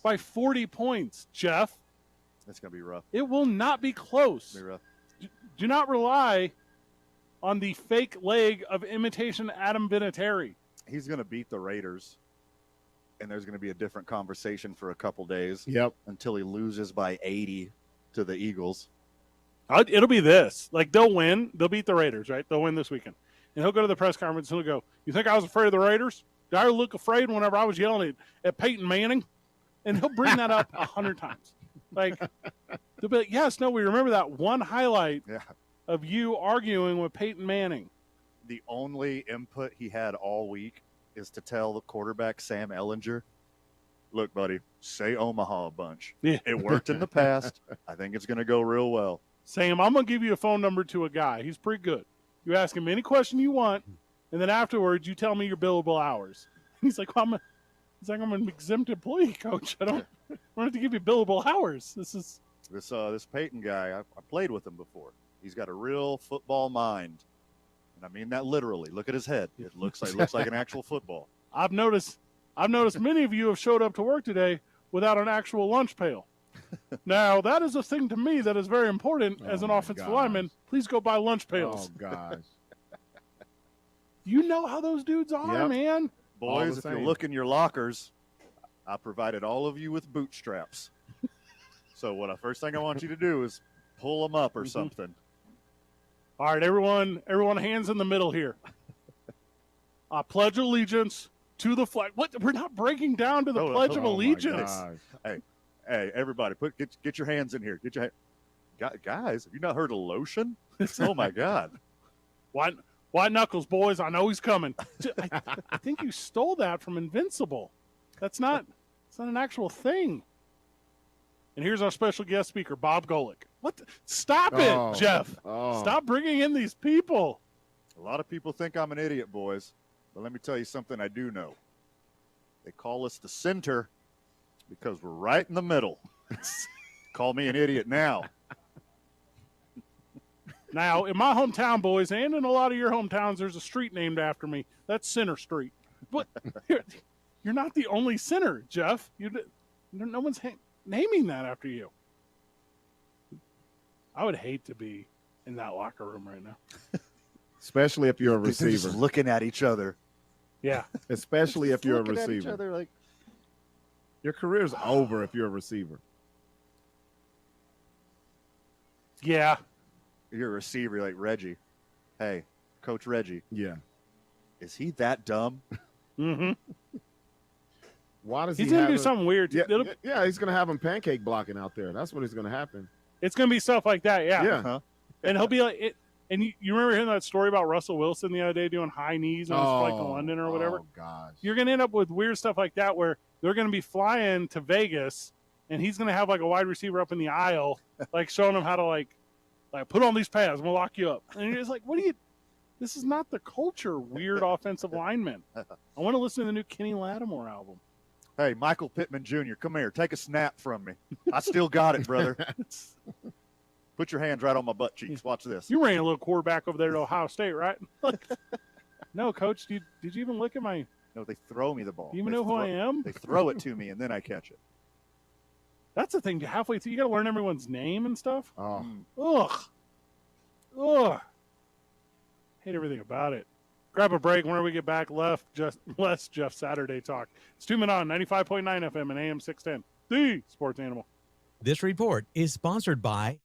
by 40 points, Jeff. That's going to be rough. It will not be close. Be rough. Do not rely on the fake leg of imitation Adam Vinatieri. He's going to beat the Raiders, and there's going to be a different conversation for a couple days. Yep. Until he loses by 80 to the Eagles. It'll be this. Like, they'll win. They'll beat the Raiders, right? They'll win this weekend. And he'll go to the press conference, and he'll go, you think I was afraid of the Raiders? Did I look afraid whenever I was yelling at Peyton Manning? And he'll bring that up 100 times. Like, they'll be like, yes, no, we remember that one highlight of you arguing with Peyton Manning. The only input he had all week is to tell the quarterback, Sam Ehlinger, look, buddy, say Omaha a bunch. Yeah. It worked in the past. I think it's going to go real well. Sam, I'm going to give you a phone number to a guy. He's pretty good. You ask him any question you want, and then afterwards you tell me your billable hours. He's like, I'm an exempt employee, coach. I don't have to give you billable hours. This Peyton guy, I played with him before. He's got a real football mind. And I mean that literally. Look at his head. It looks like an actual football. I've noticed many of you have showed up to work today without an actual lunch pail. Now, that is a thing to me that is very important as an offensive lineman. Please go buy lunch pails. Oh, gosh. You know how those dudes are, man. Boys, if you look in your lockers, I provided all of you with bootstraps. So first thing I want you to do is pull them up or something. All right, everyone, hands in the middle here. I pledge allegiance to the flag. What? We're not breaking down to the Pledge of Allegiance. Hey, everybody, get your hands in here. Get your guys. Have you not heard of lotion? Oh my God! White knuckles, boys. I know he's coming. I think you stole that from Invincible. It's not an actual thing. And here's our special guest speaker, Bob Golick. What? Stop it, Jeff. Stop bringing in these people. A lot of people think I'm an idiot, boys. But let me tell you something I do know. They call us the center because we're right in the middle. Call me an idiot now. Now, in my hometown, boys, and in a lot of your hometowns, there's a street named after me. That's Center Street. But you're not the only center, Jeff. No one's naming that after you. I would hate to be in that locker room right now. Especially if you're a They're receiver. just looking at each other. Yeah. Especially if you're a Looking at each receiver. other like, Your career's over if you're a receiver. Yeah. you're a receiver like Reggie. Hey, Coach Reggie. Yeah. Is he that dumb? Mm-hmm. Why does he's he gonna have do a- something weird. Yeah, he's gonna have him pancake blocking out there. That's what is gonna happen. It's gonna be stuff like that. Yeah. Yeah. Uh-huh. And he'll be like it. And you remember hearing that story about Russell Wilson the other day doing high knees on his flight to London or whatever? Oh gosh. You're going to end up with weird stuff like that where they're going to be flying to Vegas and he's going to have like a wide receiver up in the aisle, like showing him how to like put on these pads. We'll lock you up. And you're just like, this is not the culture, weird offensive linemen. I want to listen to the new Kenny Lattimore album. Hey, Michael Pittman Jr., come here. Take a snap from me. I still got it, brother. Put your hands right on my butt cheeks. Watch this. You ran a little quarterback over there to Ohio State, right? No, Coach, did you even look at my... No, they throw me the ball. Do you even They know who I throw- am? They throw it to me, and then I catch it. That's the thing. Halfway through, you got to learn everyone's name and stuff. Oh. Ugh. Hate everything about it. Grab a break. Whenever we get back, less Jeff Saturday talk. It's 2 Men On, 95.9 FM and AM 610. The Sports Animal. This report is sponsored by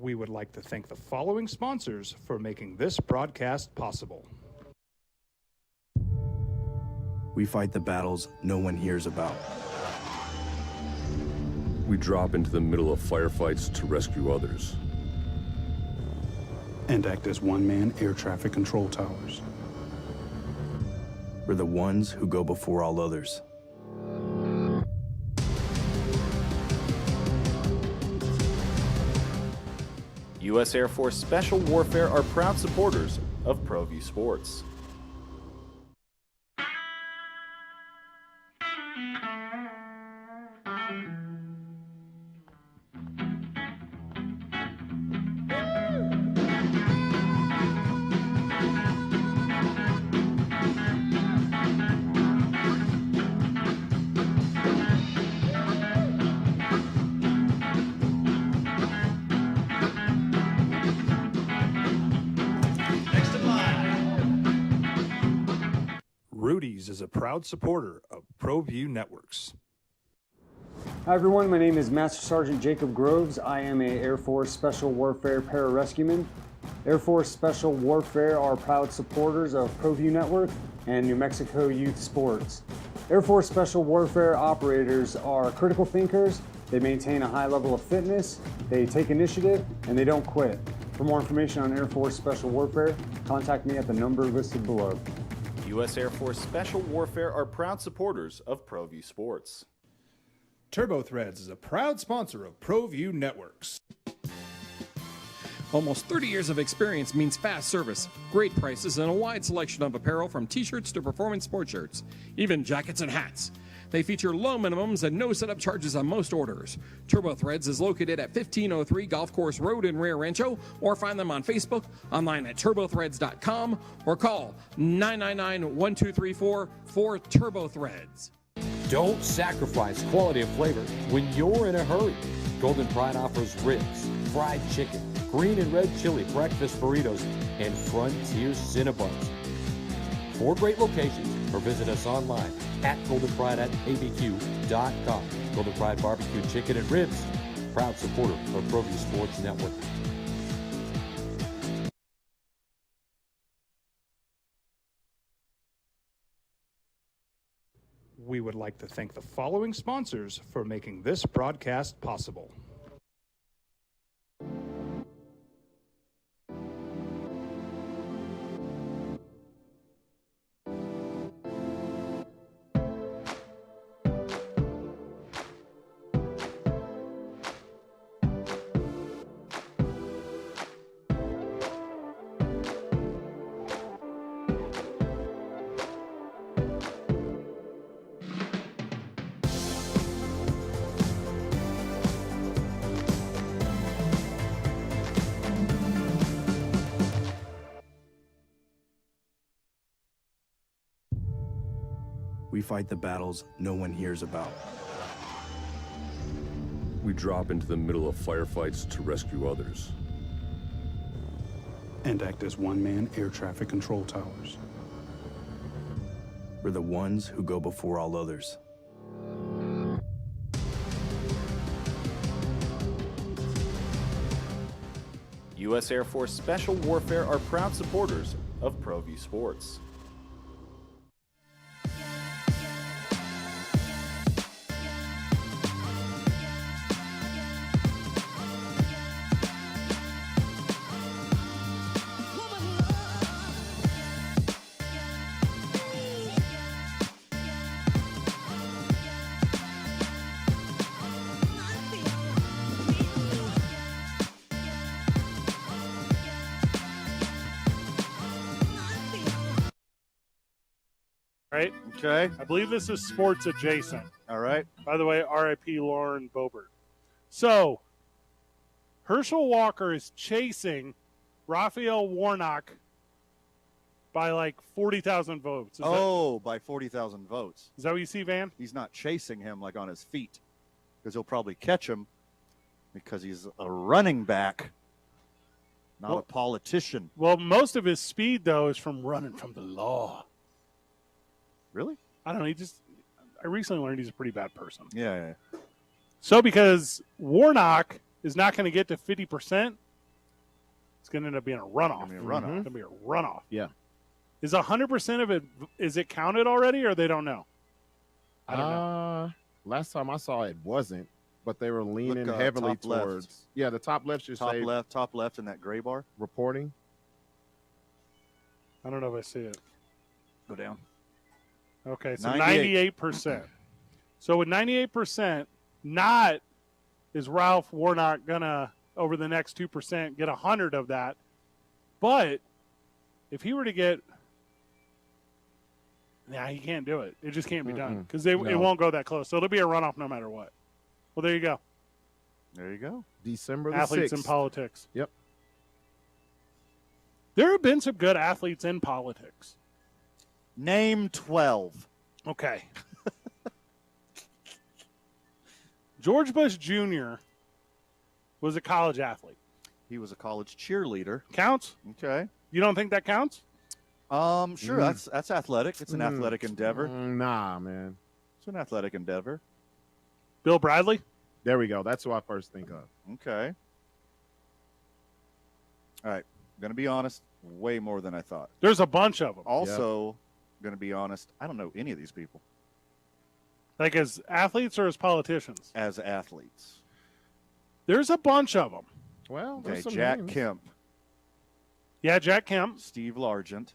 We would like to thank the following sponsors for making this broadcast possible. We fight the battles no one hears about. We drop into the middle of firefights to rescue others. And act as one-man air traffic control towers. We're the ones who go before all others. U.S. Air Force Special Warfare are proud supporters of ProView Sports. Rudy's is a proud supporter of ProView Networks. Hi everyone, my name is Master Sergeant Jacob Groves. I am a Air Force Special Warfare pararescueman. Air Force Special Warfare are proud supporters of ProView Network and New Mexico Youth Sports. Air Force Special Warfare operators are critical thinkers. They maintain a high level of fitness, they take initiative, and they don't quit. For more information on Air Force Special Warfare, contact me at the number listed below. U.S. Air Force Special Warfare are proud supporters of ProView Sports. TurboThreads is a proud sponsor of ProView Networks. Almost 30 years of experience means fast service, great prices, and a wide selection of apparel from t-shirts to performance sport shirts, even jackets and hats. They feature low minimums and no setup charges on most orders. TurboThreads is located at 1503 Golf Course Road in Rio Rancho, or find them on Facebook, online at turbothreads.com, or call 999-1234 for TurboThreads. Don't sacrifice quality of flavor when you're in a hurry. Golden Pride offers ribs, fried chicken, green and red chili breakfast burritos, and Frontier Cinnabons. 4 great locations, or visit us online at goldenpride@abq.com. Golden Pride Barbecue Chicken and Ribs, proud supporter of ProView Sports Network. We would like to thank the following sponsors for making this broadcast possible. We fight the battles no one hears about. We drop into the middle of firefights to rescue others. And act as one-man air traffic control towers. We're the ones who go before all others. U.S. Air Force Special Warfare are proud supporters of ProView Sports. Right? Okay. I believe this is sports adjacent. All right. By the way, R.I.P. Lauren Boebert. So, Herschel Walker is chasing Raphael Warnock by like 40,000 votes. By 40,000 votes. Is that what you see, Van? He's not chasing him like on his feet, because he'll probably catch him because he's a running back, not a politician. Well, most of his speed, though, is from running from the law. Really? I don't know. I recently learned he's a pretty bad person. Yeah. So because Warnock is not going to get to 50%, It's going to end up being a runoff. Gonna be a runoff. It's going to be a runoff. Yeah. Is 100% of it, is it counted already or they don't know? I don't know. Last time I saw it wasn't, but they were leaning Look, heavily top left. towards. Yeah, the top left should say Top left in that gray bar. reporting. I don't know if I see it. Go down. Okay, so 98. 98%. So with 98%, not is Ralph Warnock going to, over the next 2%, get 100 of that. But if he were to get, he can't do it. It just can't be done because it won't go that close. So it'll be a runoff no matter what. Well, there you go. There you go. December the Athletes 6th. in politics. Yep. There have been some good athletes in politics. Name 12. Okay. George Bush Jr. was a college athlete. He was a college cheerleader. Counts? Okay. You don't think that counts? Sure. That's athletic. It's an athletic endeavor. Nah, man. It's an athletic endeavor. Bill Bradley? There we go. That's who I first think of. Okay. All right. Going to be honest, way more than I thought. There's a bunch of them. Also, going to be honest, I don't know any of these people. Like as athletes or as politicians? As athletes. There's a bunch of them. Well, Okay, there's some Jack names. Kemp, Yeah, Jack Kemp. Steve Largent.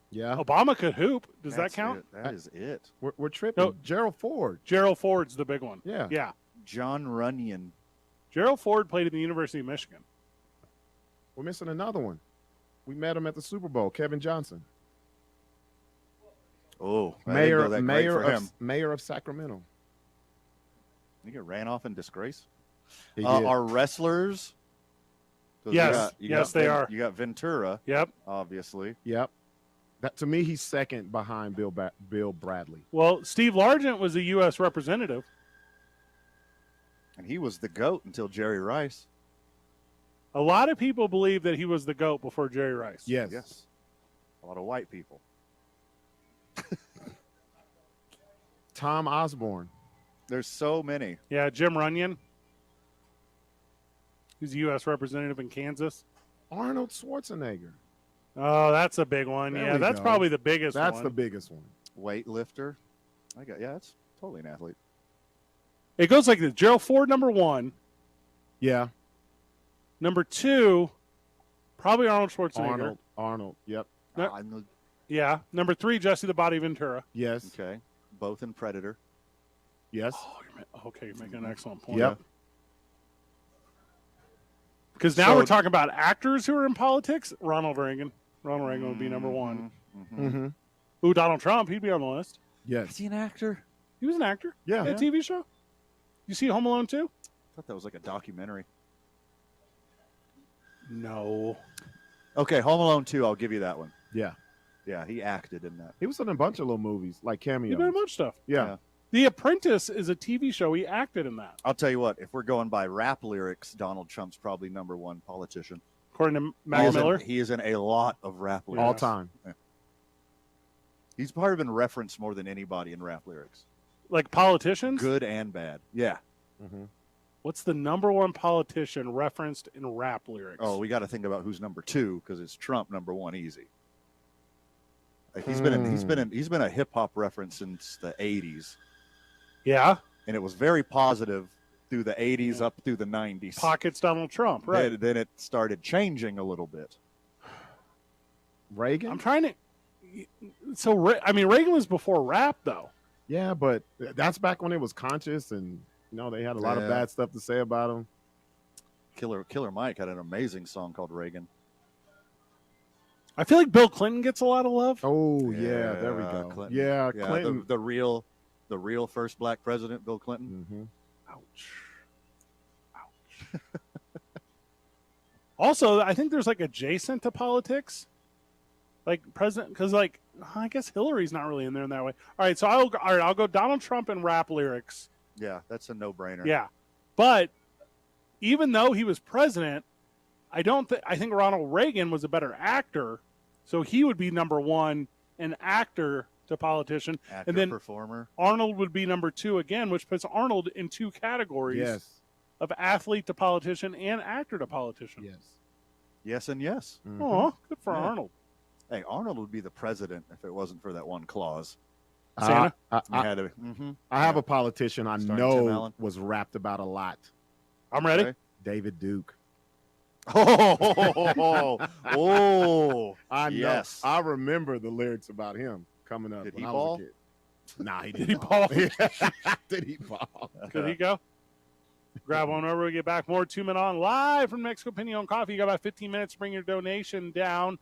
Yeah. Obama could hoop. Does That's that count? it. That is it. We're tripping. No. Gerald Ford. Gerald Ford's the big one. Yeah. Yeah. John Runyon. Gerald Ford played at the University of Michigan. We're missing another one. We met him at the Super Bowl. Kevin Johnson. Oh, mayor Mayor of Sacramento. You get ran off in disgrace. He did. Our wrestlers. 'Cause Yes. you Yes, got they are. You got Ventura. Yep. Obviously. Yep. That to me, he's second behind Bill Bradley. Well, Steve Largent was a U.S. representative. And he was the GOAT until Jerry Rice. A lot of people believe that he was the GOAT before Jerry Rice. Yes. Yes. A lot of white people. Tom Osborne. There's so many. Yeah, Jim Runyon. He's a U.S. representative in Kansas. Arnold Schwarzenegger. Oh, that's a big one. There Yeah, we that's go. probably the biggest one. That's the biggest one. Weightlifter. That's totally an athlete. It goes like this. Gerald Ford, number 1. Yeah. Number 2, probably Arnold Schwarzenegger. Arnold. Yep. Yeah. Number 3, Jesse the Body Ventura. Yes. Okay. Both in Predator. Yes. Oh, you're making an excellent point. Yep. Because now So- we're talking about actors who are in politics. Ronald Reagan. Ronald Reagan would be number 1. Mm-hmm. Ooh, Donald Trump. He'd be on the list. Yes. Is he an actor? He was an actor. Yeah. A TV show. You see Home Alone 2? I thought that was like a documentary. No. Okay, Home Alone 2, I'll give you that one. Yeah. Yeah, he acted in that. He was in a bunch of little movies, like cameos. He's been in a bunch of stuff. Yeah. The Apprentice is a TV show. He acted in that. I'll tell you what, if we're going by rap lyrics, Donald Trump's probably number 1 politician. According to Mac Miller. He is in a lot of rap lyrics. All time. Yeah. He's probably been referenced more than anybody in rap lyrics. Like politicians? Good and bad. Yeah. Mm-hmm. What's the number 1 politician referenced in rap lyrics? Oh, we got to think about who's number 2 because it's Trump number 1 easy. Like he's been a hip hop reference since the 80s. Yeah. And it was very positive through the 80s up through the 90s. Pockets Donald Trump, right? Then it started changing a little bit. Reagan? I'm trying to. So, Reagan was before rap, though. Yeah, but that's back when it was conscious and, they had a lot of Yeah. bad stuff to say about him. Killer Mike had an amazing song called Reagan. I feel like Bill Clinton gets a lot of love. Oh, yeah, there we go. Clinton. Yeah, Yeah, Clinton. the real first black president, Bill Clinton. Mm-hmm. Ouch. Also, I think there's like adjacent to politics, like president, because like I guess Hillary's not really in there in that way. All right, so I'll go Donald Trump and rap lyrics. Yeah, that's a no-brainer. Yeah, but even though he was president, I think Ronald Reagan was a better actor, so he would be number 1 an actor to politician, Actor, and then performer. Arnold would be number 2 again, which puts Arnold in 2 categories Yes. of athlete to politician and actor to politician. Yes. Yes and yes. Oh, good for Yeah. Arnold. Hey, Arnold would be the president if it wasn't for that one clause. Santa? You had to- I have a politician I Starring Tim know Allen. was rapped about a lot. I'm ready. Okay. David Duke. Oh, I know. yes. I remember the lyrics about him coming up Did when he I ball? was a kid. Nah, he Did he didn't ball? Did he ball? Could he go? Grab one over. We get back. More 2 Men On live from Mexico Pinion Coffee. You got about 15 minutes to bring your donation down.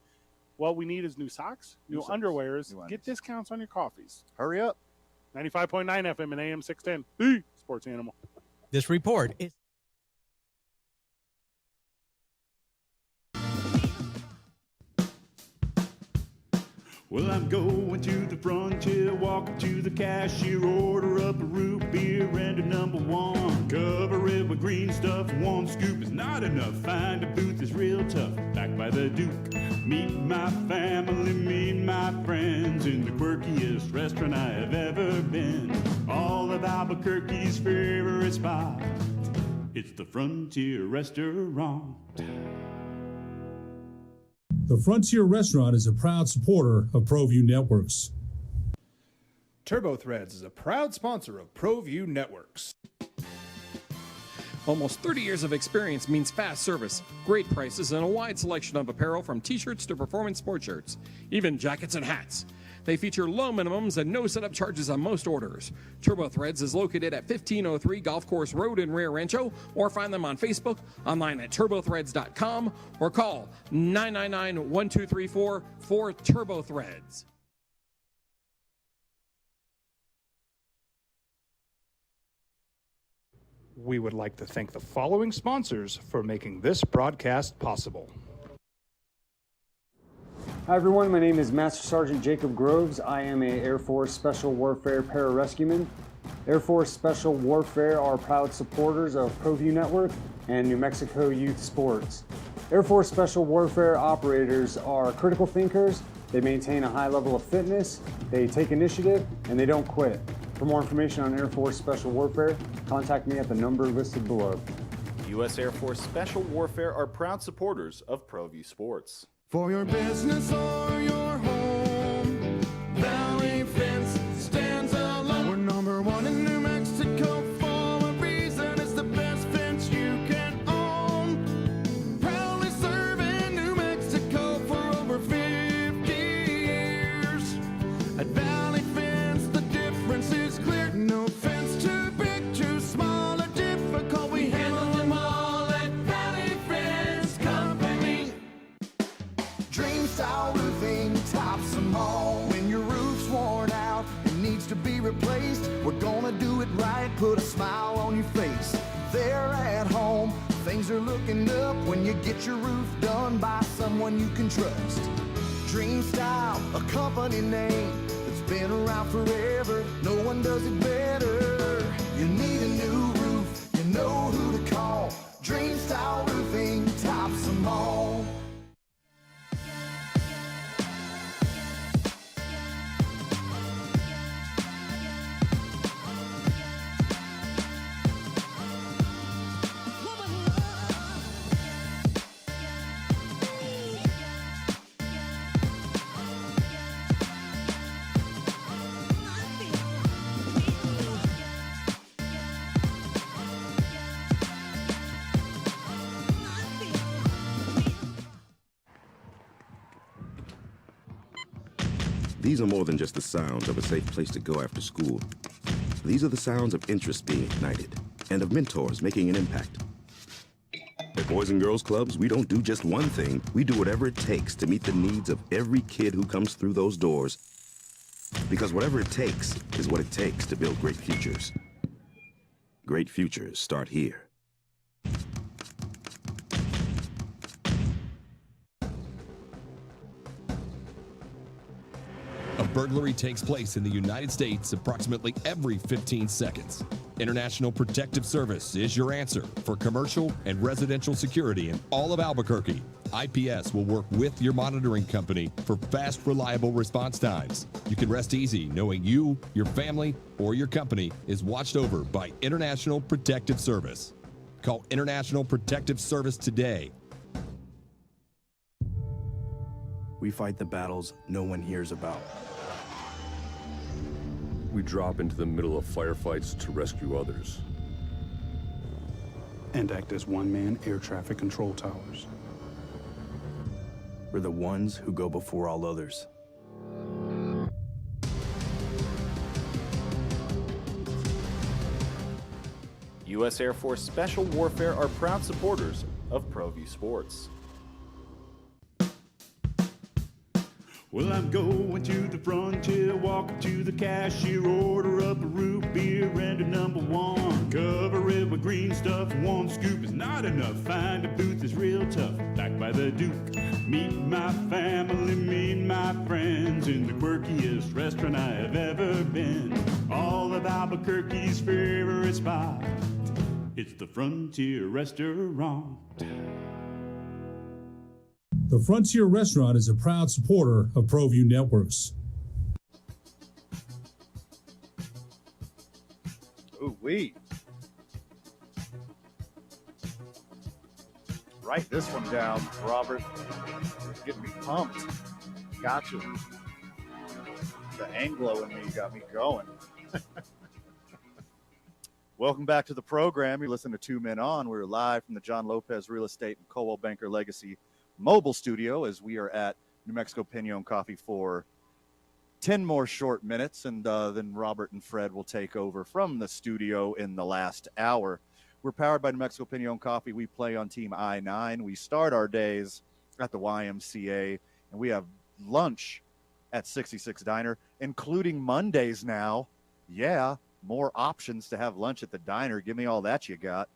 What we need is new socks, new socks, underwears. new Get undies. discounts on your coffees. Hurry up. 95.9 FM and AM 610. The Sports Animal. This report is Well, I'm going to the frontier, walking to the cashier, order up a root beer and a number one. Cover it with green stuff, one scoop is not enough. Find a booth is real tough, back by the Duke. Meet my family, meet my friends in the quirkiest restaurant I have ever been. All of Albuquerque's favorite spot, it's the Frontier Restaurant. The Frontier Restaurant is a proud supporter of ProView Networks. TurboThreads is a proud sponsor of ProView Networks. Almost 30 years of experience means fast service, great prices, and a wide selection of apparel from t-shirts to performance sports shirts, even jackets and hats. They feature low minimums and no setup charges on most orders. TurboThreads is located at 1503 Golf Course Road in Rio Rancho, or find them on Facebook, online at turbothreads.com, or call 999-1234 for TurboThreads. We would like to thank the following sponsors for making this broadcast possible. Hi everyone, my name is Master Sergeant Jacob Groves. I am a Air Force Special Warfare Pararescueman. Air Force Special Warfare are proud supporters of ProView Network and New Mexico Youth Sports. Air Force Special Warfare operators are critical thinkers. They maintain a high level of fitness, they take initiative, and they don't quit. For more information on Air Force Special Warfare, contact me at the number listed below. U.S. Air Force Special Warfare are proud supporters of ProView Sports. For your business or your home, Valley Fence stands alone. We're number one in New Mexico for a reason. It's the best fence you can own. Proudly serving New Mexico for over 50 years. At Valley Fence, the difference is clear. No fence too big, too small, or difficult. We handle them all at Valley Fence Company. Dream style roofing tops them all. When your roof's worn out and needs to be replaced, we're gonna do it right, put a smile on your face. There at home, things are looking up when you get your roof done by someone you can trust. Dream Style, a company name that's been around forever. No one does it better. You need a new roof, you know who to call. Dream Style Roofing tops them all. These are more than just the sounds of a safe place to go after school. These are the sounds of interest being ignited and of mentors making an impact. At Boys and Girls Clubs, we don't do just one thing. We do whatever it takes to meet the needs of every kid who comes through those doors. Because whatever it takes is what it takes to build great futures. Great futures start here. A burglary takes place in the United States approximately every 15 seconds. International Protective Service is your answer for commercial and residential security in all of Albuquerque. IPS will work with your monitoring company for fast, reliable response times. You can rest easy knowing you, your family, or your company is watched over by International Protective Service. Call International Protective Service today. We fight the battles no one hears about. We drop into the middle of firefights to rescue others. And act as one-man air traffic control towers. We're the ones who go before all others. U.S. Air Force Special Warfare are proud supporters of ProView Sports. Well, I'm going to the frontier, walking to the cashier, order up a root beer and a number one. Cover it with green stuff, one scoop is not enough. Find a booth is real tough, back by the Duke. Meet my family, meet my friends in the quirkiest restaurant I have ever been. All of Albuquerque's favorite spot, it's the Frontier Restaurant. The Frontier Restaurant is a proud supporter of ProView Networks. Ooh-wee. Write this one down, Robert. Get me pumped. Gotcha. The Anglo in me got me going. Welcome back to the program. You're listening to Two Men On. We're live from the John Lopez Real Estate and Coldwell Banker Legacy mobile studio as we are at New Mexico Pinon Coffee for 10 more short minutes, and then Robert and Fred will take over from the studio in the last hour. We're powered by New Mexico Pinon Coffee. We play on Team I-9. We start our days at the YMCA, and we have lunch at 66 Diner, including Mondays now. Yeah, more options to have lunch at the diner. Give me all that you got.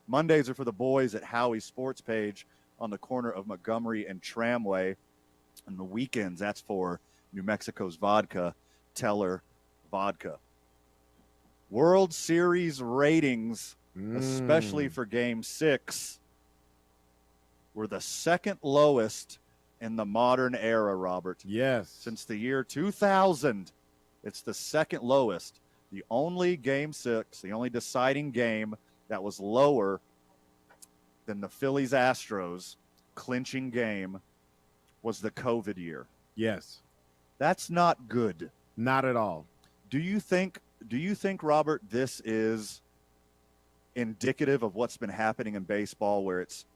Mondays are for the boys at Howie's Sports Page on the corner of Montgomery and Tramway. And the weekends, that's for New Mexico's Vodka, Teller Vodka. World Series ratings, especially for Game 6, were the second lowest in the modern era, Robert. Yes. Since the year 2000, it's the second lowest. The only Game 6, the only deciding game that was lower than the Phillies-Astros clinching game was the COVID year. Yes. That's not good. Not at all. Do you think, Robert, this is indicative of what's been happening in baseball, where it's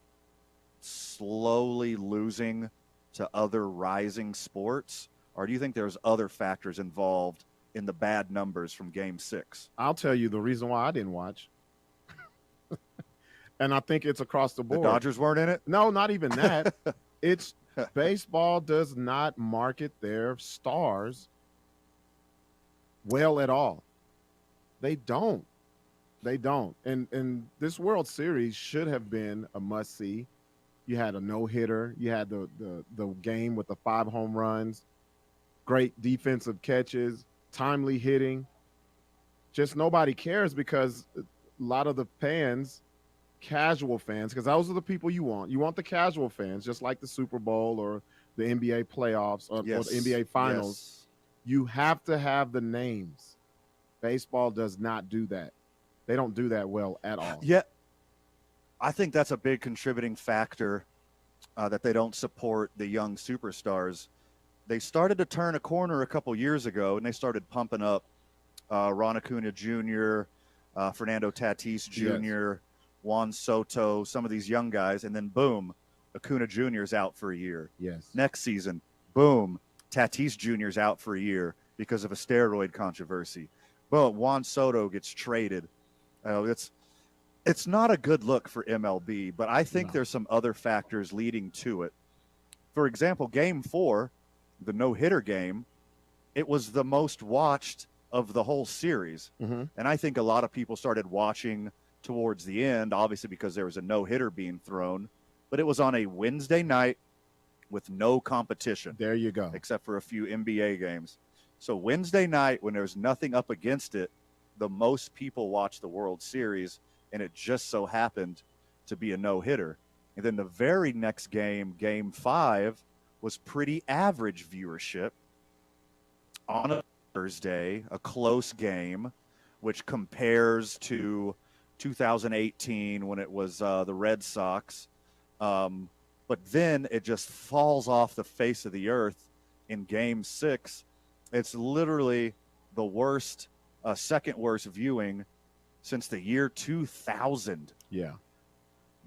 slowly losing to other rising sports? Or do you think there's other factors involved in the bad numbers from Game 6? I'll tell you the reason why I didn't watch. And I think it's across the board. The Dodgers weren't in it? No, not even that. It's baseball does not market their stars well at all. They don't. They don't. And this World Series should have been a must-see. You had a no-hitter. You had the game with the 5 home runs, great defensive catches, timely hitting. Just nobody cares because a lot of the fans, casual fans, because those are the people you want. You want the casual fans, just like the Super Bowl or the NBA playoffs or the NBA Finals. Yes. You have to have the names. Baseball does not do that. They don't do that well at all. Yeah, I think that's a big contributing factor that they don't support the young superstars. They started to turn a corner a couple years ago, and they started pumping up Ron Acuna Jr., Fernando Tatis Jr., yes, Juan Soto, some of these young guys, and then boom, Acuna Jr. is out for a year. Yes. Next season, boom, Tatis Jr. is out for a year because of a steroid controversy. Boom, Juan Soto gets traded. It's not a good look for MLB, but I think there's some other factors leading to it. For example, Game 4, the no-hitter game, it was the most watched of the whole series. Mm-hmm. And I think a lot of people started watching towards the end, obviously because there was a no-hitter being thrown. But it was on a Wednesday night with no competition. There you go. Except for a few NBA games. So Wednesday night, when there's nothing up against it, the most people watch the World Series, and it just so happened to be a no-hitter. And then the very next game, Game 5, was pretty average viewership on a Thursday, a close game, which compares to 2018 when it was the Red Sox but then it just falls off the face of the earth in Game 6. It's literally the worst, second worst viewing since the year 2000. Yeah.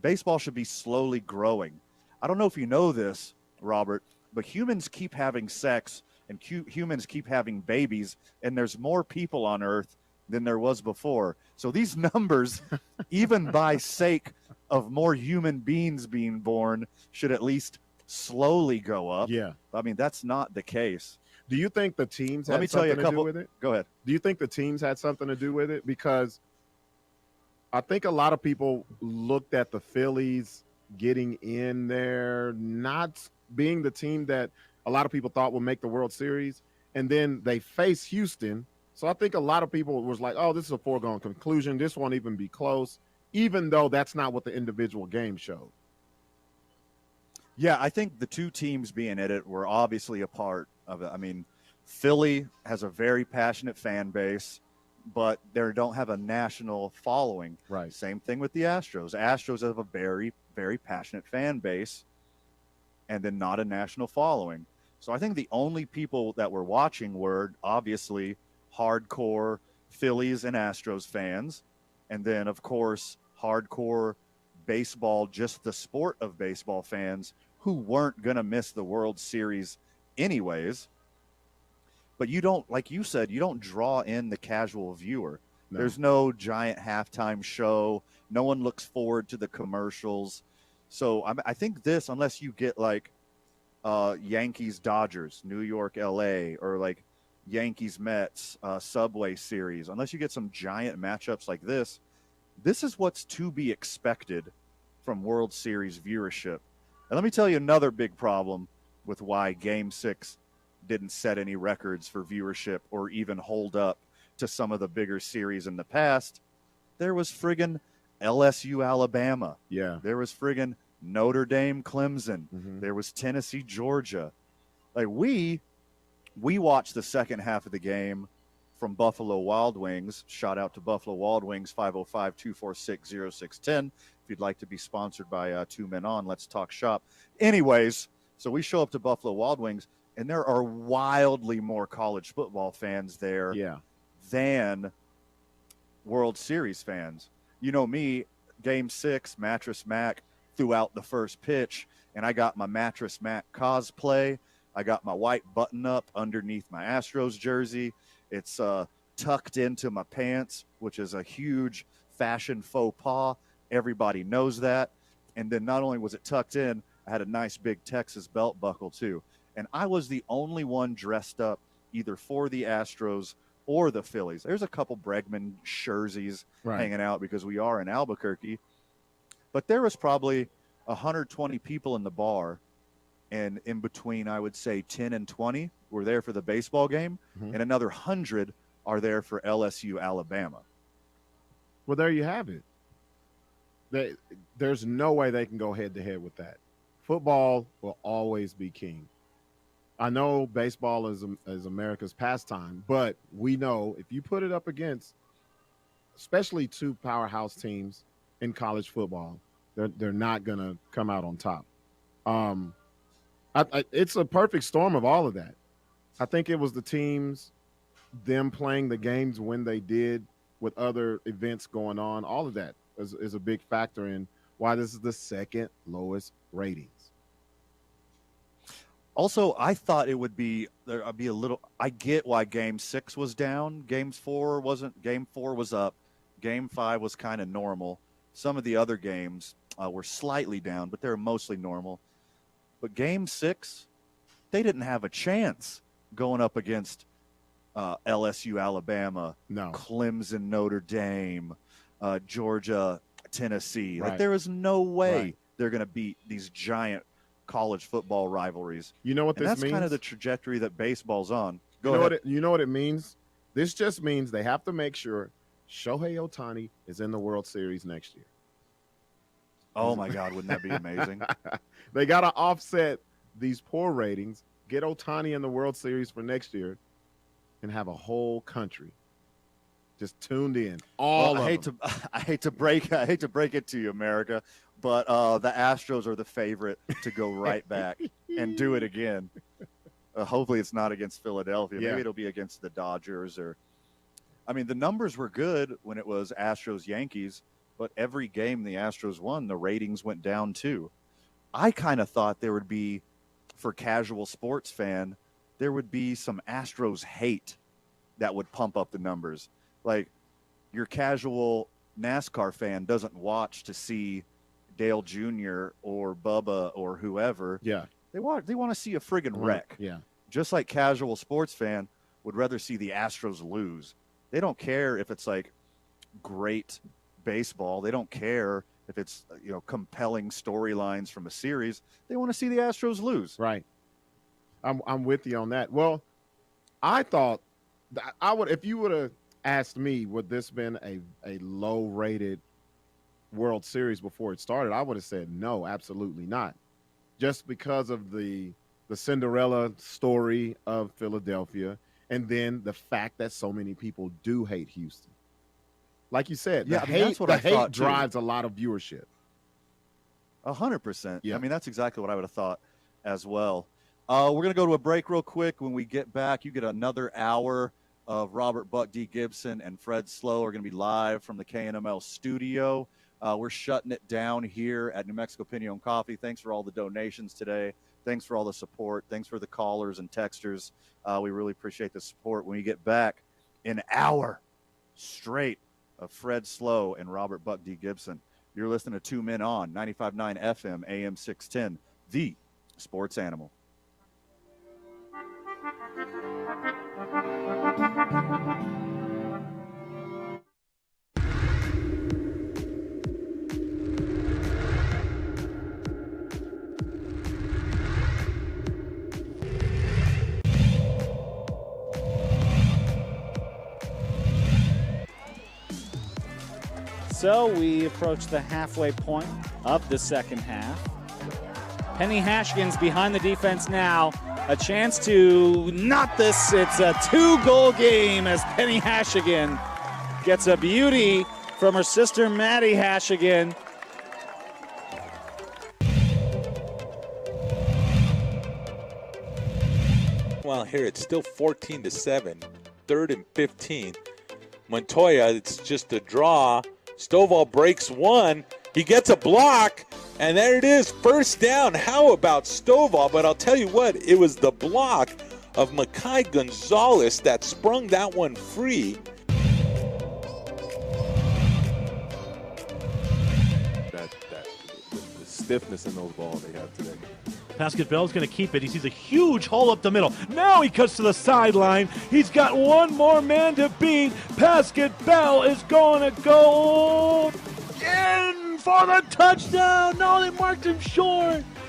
Baseball should be slowly growing. I don't know if you know this, Robert, but humans keep having sex and humans keep having babies, and there's more people on Earth than there was before. So these numbers, even by sake of more human beings being born, should at least slowly go up. Yeah. I mean, that's not the case. Do you think the teams Let had me tell you a something to couple. do with it? Go ahead. Do you think the teams had something to do with it? Because I think a lot of people looked at the Phillies getting in there, not being the team that a lot of people thought would make the World Series, and then they face Houston. So I think a lot of people was like, oh, this is a foregone conclusion. This won't even be close, even though that's not what the individual game showed. Yeah, I think the two teams being in it were obviously a part of it. I mean, Philly has a very passionate fan base, but they don't have a national following. Right. Same thing with the Astros. Astros have a very, very passionate fan base and then not a national following. So I think the only people that were watching were obviously hardcore Phillies and Astros fans. And then, of course, hardcore baseball, just the sport of baseball fans who weren't going to miss the World Series anyways. But you don't, like you said, you don't draw in the casual viewer. No. There's no giant halftime show. No one looks forward to the commercials. So I think this, unless you get like Yankees, Dodgers, New York, LA, or like Yankees, Mets, Subway Series, unless you get some giant matchups like this is what's to be expected from World Series viewership. And let me tell you another big problem with why Game 6 didn't set any records for viewership or even hold up to some of the bigger series in the past. There was friggin' LSU, Alabama. Yeah. There was friggin' Notre Dame, Clemson. Mm-hmm. There was Tennessee, Georgia. Like we watched the second half of the game from Buffalo Wild Wings. Shout out to Buffalo Wild Wings, 505-246-0610. If you'd like to be sponsored by Two Men On, let's talk shop. Anyways, so we show up to Buffalo Wild Wings, and there are wildly more college football fans there than World Series fans. You know me, Game 6, Mattress Mac threw out the first pitch, and I got my Mattress Mac cosplay. I got my white button-up underneath my Astros jersey. It's tucked into my pants, which is a huge fashion faux pas. Everybody knows that. And then not only was it tucked in, I had a nice big Texas belt buckle too. And I was the only one dressed up either for the Astros or the Phillies. There's a couple Bregman jerseys hanging out because we are in Albuquerque. But there was probably 120 people in the bar. And in between, I would say 10 and 20 were there for the baseball game. Mm-hmm. And another 100 are there for LSU, Alabama. Well, there you have it. There's no way they can go head-to-head with that. Football will always be king. I know baseball is America's pastime, but we know if you put it up against, especially two powerhouse teams in college football, they're not going to come out on top. It's a perfect storm of all of that. I think it was the teams, them playing the games when they did with other events going on. All of that is a big factor in why this is the second lowest ratings. Also, I thought it would be a little. I get why Game 6 was down. Game 4 wasn't. Game 4 was up. Game 5 was kind of normal. Some of the other games were slightly down, but they were mostly normal. But Game 6, they didn't have a chance going up against LSU, Alabama, Clemson, Notre Dame, Georgia, Tennessee. Like there is no way they're going to beat these giant college football rivalries. You know what this means? That's kind of the trajectory that baseball's on. You know what it means? This just means they have to make sure Shohei Ohtani is in the World Series next year. Oh, my God. Wouldn't that be amazing? They got to offset these poor ratings, get Ohtani in the World Series for next year, and have a whole country just tuned in. I hate to break it to you, America, But the Astros are the favorite to go right back and do it again. Hopefully it's not against Philadelphia. Yeah. Maybe it'll be against the Dodgers. The numbers were good when it was Astros-Yankees, but every game the Astros won, the ratings went down too. I kind of thought there would be, for casual sports fan, there would be some Astros hate that would pump up the numbers. Like your casual NASCAR fan doesn't watch to see Dale Jr. or Bubba or whoever. Yeah. They want to see a friggin' wreck. Yeah. Just like casual sports fan would rather see the Astros lose. They don't care if it's like great baseball. They don't care if it's compelling storylines from a series. They want to see the Astros lose. Right. I'm with you on that. Well, I thought I would, if you would have asked me, would this been a low rated World Series before it started, I would have said no, absolutely not. Just because of the Cinderella story of Philadelphia, and then the fact that so many people do hate Houston. Like you said, Yeah, the that's what I hate thought, too. drives a lot of viewership. 100%. Yeah. That's exactly what I would have thought as well. We're going to go to a break real quick. When we get back, you get another hour of Robert Buck D. Gibson and Fred Slow are going to be live from the KNML studio. We're shutting it down here at New Mexico Pinon Coffee. Thanks for all the donations today. Thanks for all the support. Thanks for the callers and texters. We really appreciate the support. When we get back, an hour straight of Fred Slow and Robert Buck D. Gibson. You're listening to Two Men On, 95.9 FM, AM 610, the sports animal. So we approach the halfway point of the second half. Penny Hashigan's behind the defense now. A chance to knot this. It's a 2-goal game as Penny Hashigan gets a beauty from her sister Maddie Hashigan. Well, here it's still 14-7, 3rd and 15. Montoya, it's just a draw. Stovall breaks one. He gets a block, and there it is, first down. How about Stovall? But I'll tell you what, it was the block of Makai Gonzalez that sprung that one free. The stiffness in those balls they have today. Pascal Bell's going to keep it. He sees a huge hole up the middle. Now he cuts to the sideline. He's got one more man to beat. Pascal Bell is going to go in for the touchdown. No, they marked him short.